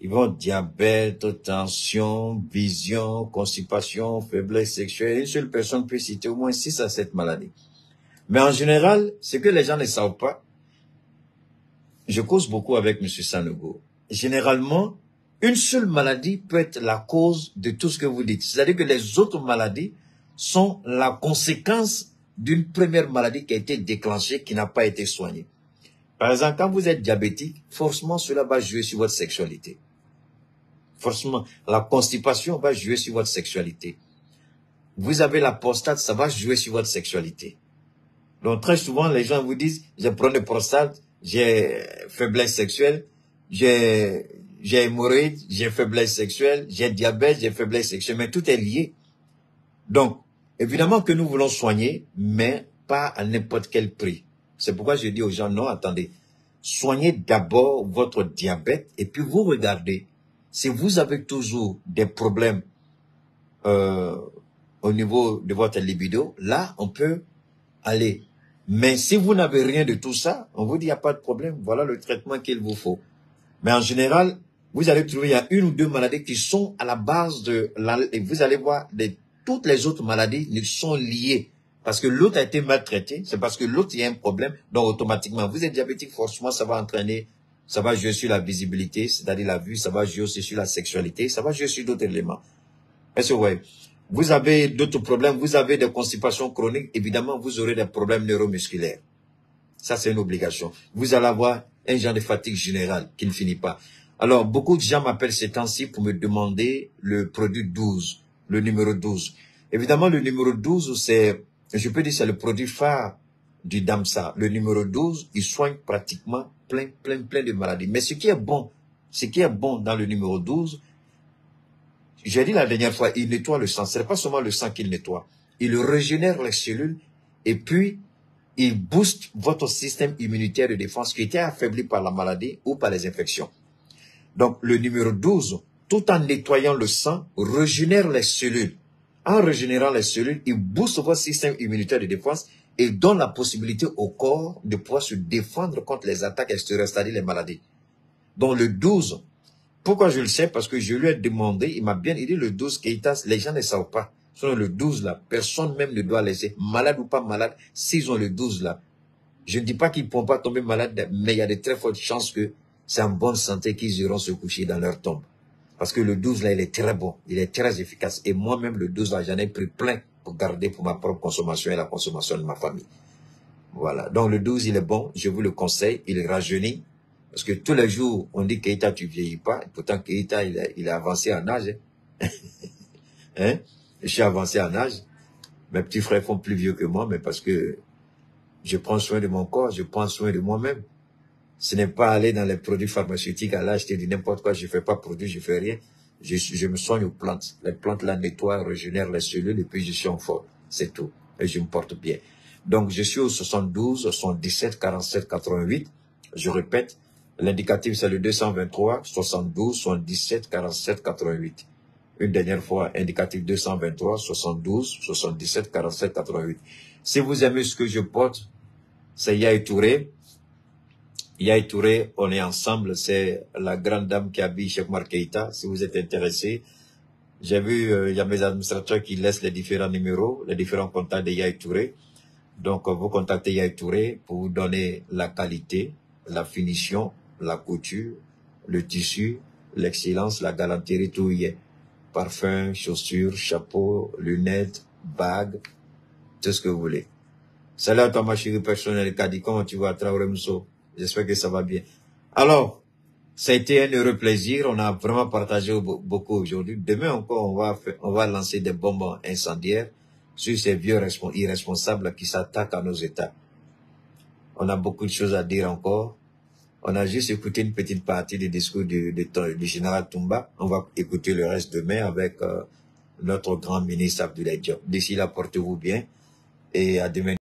Ils vont diabète, tension, vision, constipation, faiblesse sexuelle. Une seule personne peut citer au moins 6 à 7 maladies. Mais en général, ce que les gens ne savent pas, je cause beaucoup avec M. Sanogo. Généralement, une seule maladie peut être la cause de tout ce que vous dites. C'est-à-dire que les autres maladies sont la conséquence d'une première maladie qui a été déclenchée, qui n'a pas été soignée. Par exemple, quand vous êtes diabétique, forcément cela va jouer sur votre sexualité. Forcément, la constipation va jouer sur votre sexualité. Vous avez la prostate, ça va jouer sur votre sexualité. Donc très souvent, les gens vous disent, j'ai problème de prostate, j'ai faiblesse sexuelle, j'ai hémorroïde, j'ai faiblesse sexuelle, j'ai diabète, j'ai faiblesse sexuelle, mais tout est lié. Donc, évidemment que nous voulons soigner, mais pas à n'importe quel prix. C'est pourquoi je dis aux gens, non, attendez, soignez d'abord votre diabète et puis vous regardez. Si vous avez toujours des problèmes au niveau de votre libido, là, on peut aller. Mais si vous n'avez rien de tout ça, on vous dit, il n'y a pas de problème. Voilà le traitement qu'il vous faut. Mais en général, vous allez trouver, il y a une ou deux maladies qui sont à la base de et vous allez voir, toutes les autres maladies sont liées. Parce que l'autre a été maltraité, c'est parce que l'autre, il y a un problème. Donc, automatiquement, vous êtes diabétique, forcément, ça va entraîner, ça va jouer sur la visibilité, c'est-à-dire la vue, ça va jouer aussi sur la sexualité, ça va jouer sur d'autres éléments. Est-ce que vous voyez? Vous avez d'autres problèmes, vous avez des constipations chroniques, évidemment, vous aurez des problèmes neuromusculaires. Ça, c'est une obligation. Vous allez avoir un genre de fatigue générale qui ne finit pas. Alors, beaucoup de gens m'appellent ces temps-ci pour me demander le produit 12, le numéro 12. Évidemment, le numéro 12, c'est, je peux dire, c'est le produit phare du DAMSA. Le numéro 12, il soigne pratiquement plein de maladies. Mais ce qui est bon dans le numéro 12, j'ai dit la dernière fois, il nettoie le sang. Ce n'est pas seulement le sang qu'il nettoie. Il régénère les cellules et puis il booste votre système immunitaire de défense qui était affaibli par la maladie ou par les infections. Donc, le numéro 12, tout en nettoyant le sang, régénère les cellules. En régénérant les cellules, il booste votre système immunitaire de défense et donne la possibilité au corps de pouvoir se défendre contre les attaques extérieures, c'est-à-dire les maladies. Donc, le 12, pourquoi je le sais? Parce que je lui ai demandé, il m'a bien dit le 12, Keïta, les gens ne savent pas. Sur le 12 là, personne même ne doit laisser, malade ou pas malade, s'ils ont le 12 là. Je ne dis pas qu'ils ne pourront pas tomber malades, mais il y a de très fortes chances que c'est en bonne santé qu'ils iront se coucher dans leur tombe. Parce que le 12 là, il est très bon, il est très efficace. Et moi-même, le 12 là, j'en ai pris plein pour garder pour ma propre consommation et la consommation de ma famille. Voilà. Donc le 12, il est bon, je vous le conseille, il rajeunit. Parce que tous les jours, on dit Keïta, tu vieillis pas. Pourtant, Keïta, il est avancé en âge. Hein? Je suis avancé en âge. Mes petits frères font plus vieux que moi, mais parce que je prends soin de mon corps, je prends soin de moi-même. Ce n'est pas aller dans les produits pharmaceutiques à l'acheter du n'importe quoi, je fais pas produit, je fais rien. Je me soigne aux plantes. Les plantes là nettoient, régénèrent les cellules et puis je suis en forme. C'est tout. Et je me porte bien. Donc, je suis au 72, 77, 47, 88. Je répète, l'indicatif c'est le 223, 72, 77, 47, 88. Une dernière fois, indicatif 223, 72, 77, 47, 88. Si vous aimez ce que je porte, c'est Yaye Touré. Yaye Touré, on est ensemble, c'est la grande dame qui habille Cheikh Oumar Keïta. Si vous êtes intéressé, j'ai vu, il y a mes administrateurs qui laissent les différents numéros, les différents contacts de Yaye Touré. Donc, vous contactez Yaye Touré pour vous donner la qualité, la finition, la couture, le tissu, l'excellence, la galanterie, tout y est. Parfum, chaussures, chapeau, lunettes, bagues, tout ce que vous voulez. Salut à toi, ma chérie personnelle, Kadi. Comment tu vas, Traoré Mousso? J'espère que ça va bien. Alors, ça a été un heureux plaisir. On a vraiment partagé beaucoup aujourd'hui. Demain encore, on va lancer des bombes incendiaires sur ces vieux irresponsables qui s'attaquent à nos États. On a beaucoup de choses à dire encore. On a juste écouté une petite partie du discours du général Toumba. On va écouter le reste demain avec notre grand ministre Abdoulaye Diop. D'ici là, portez-vous bien et à demain.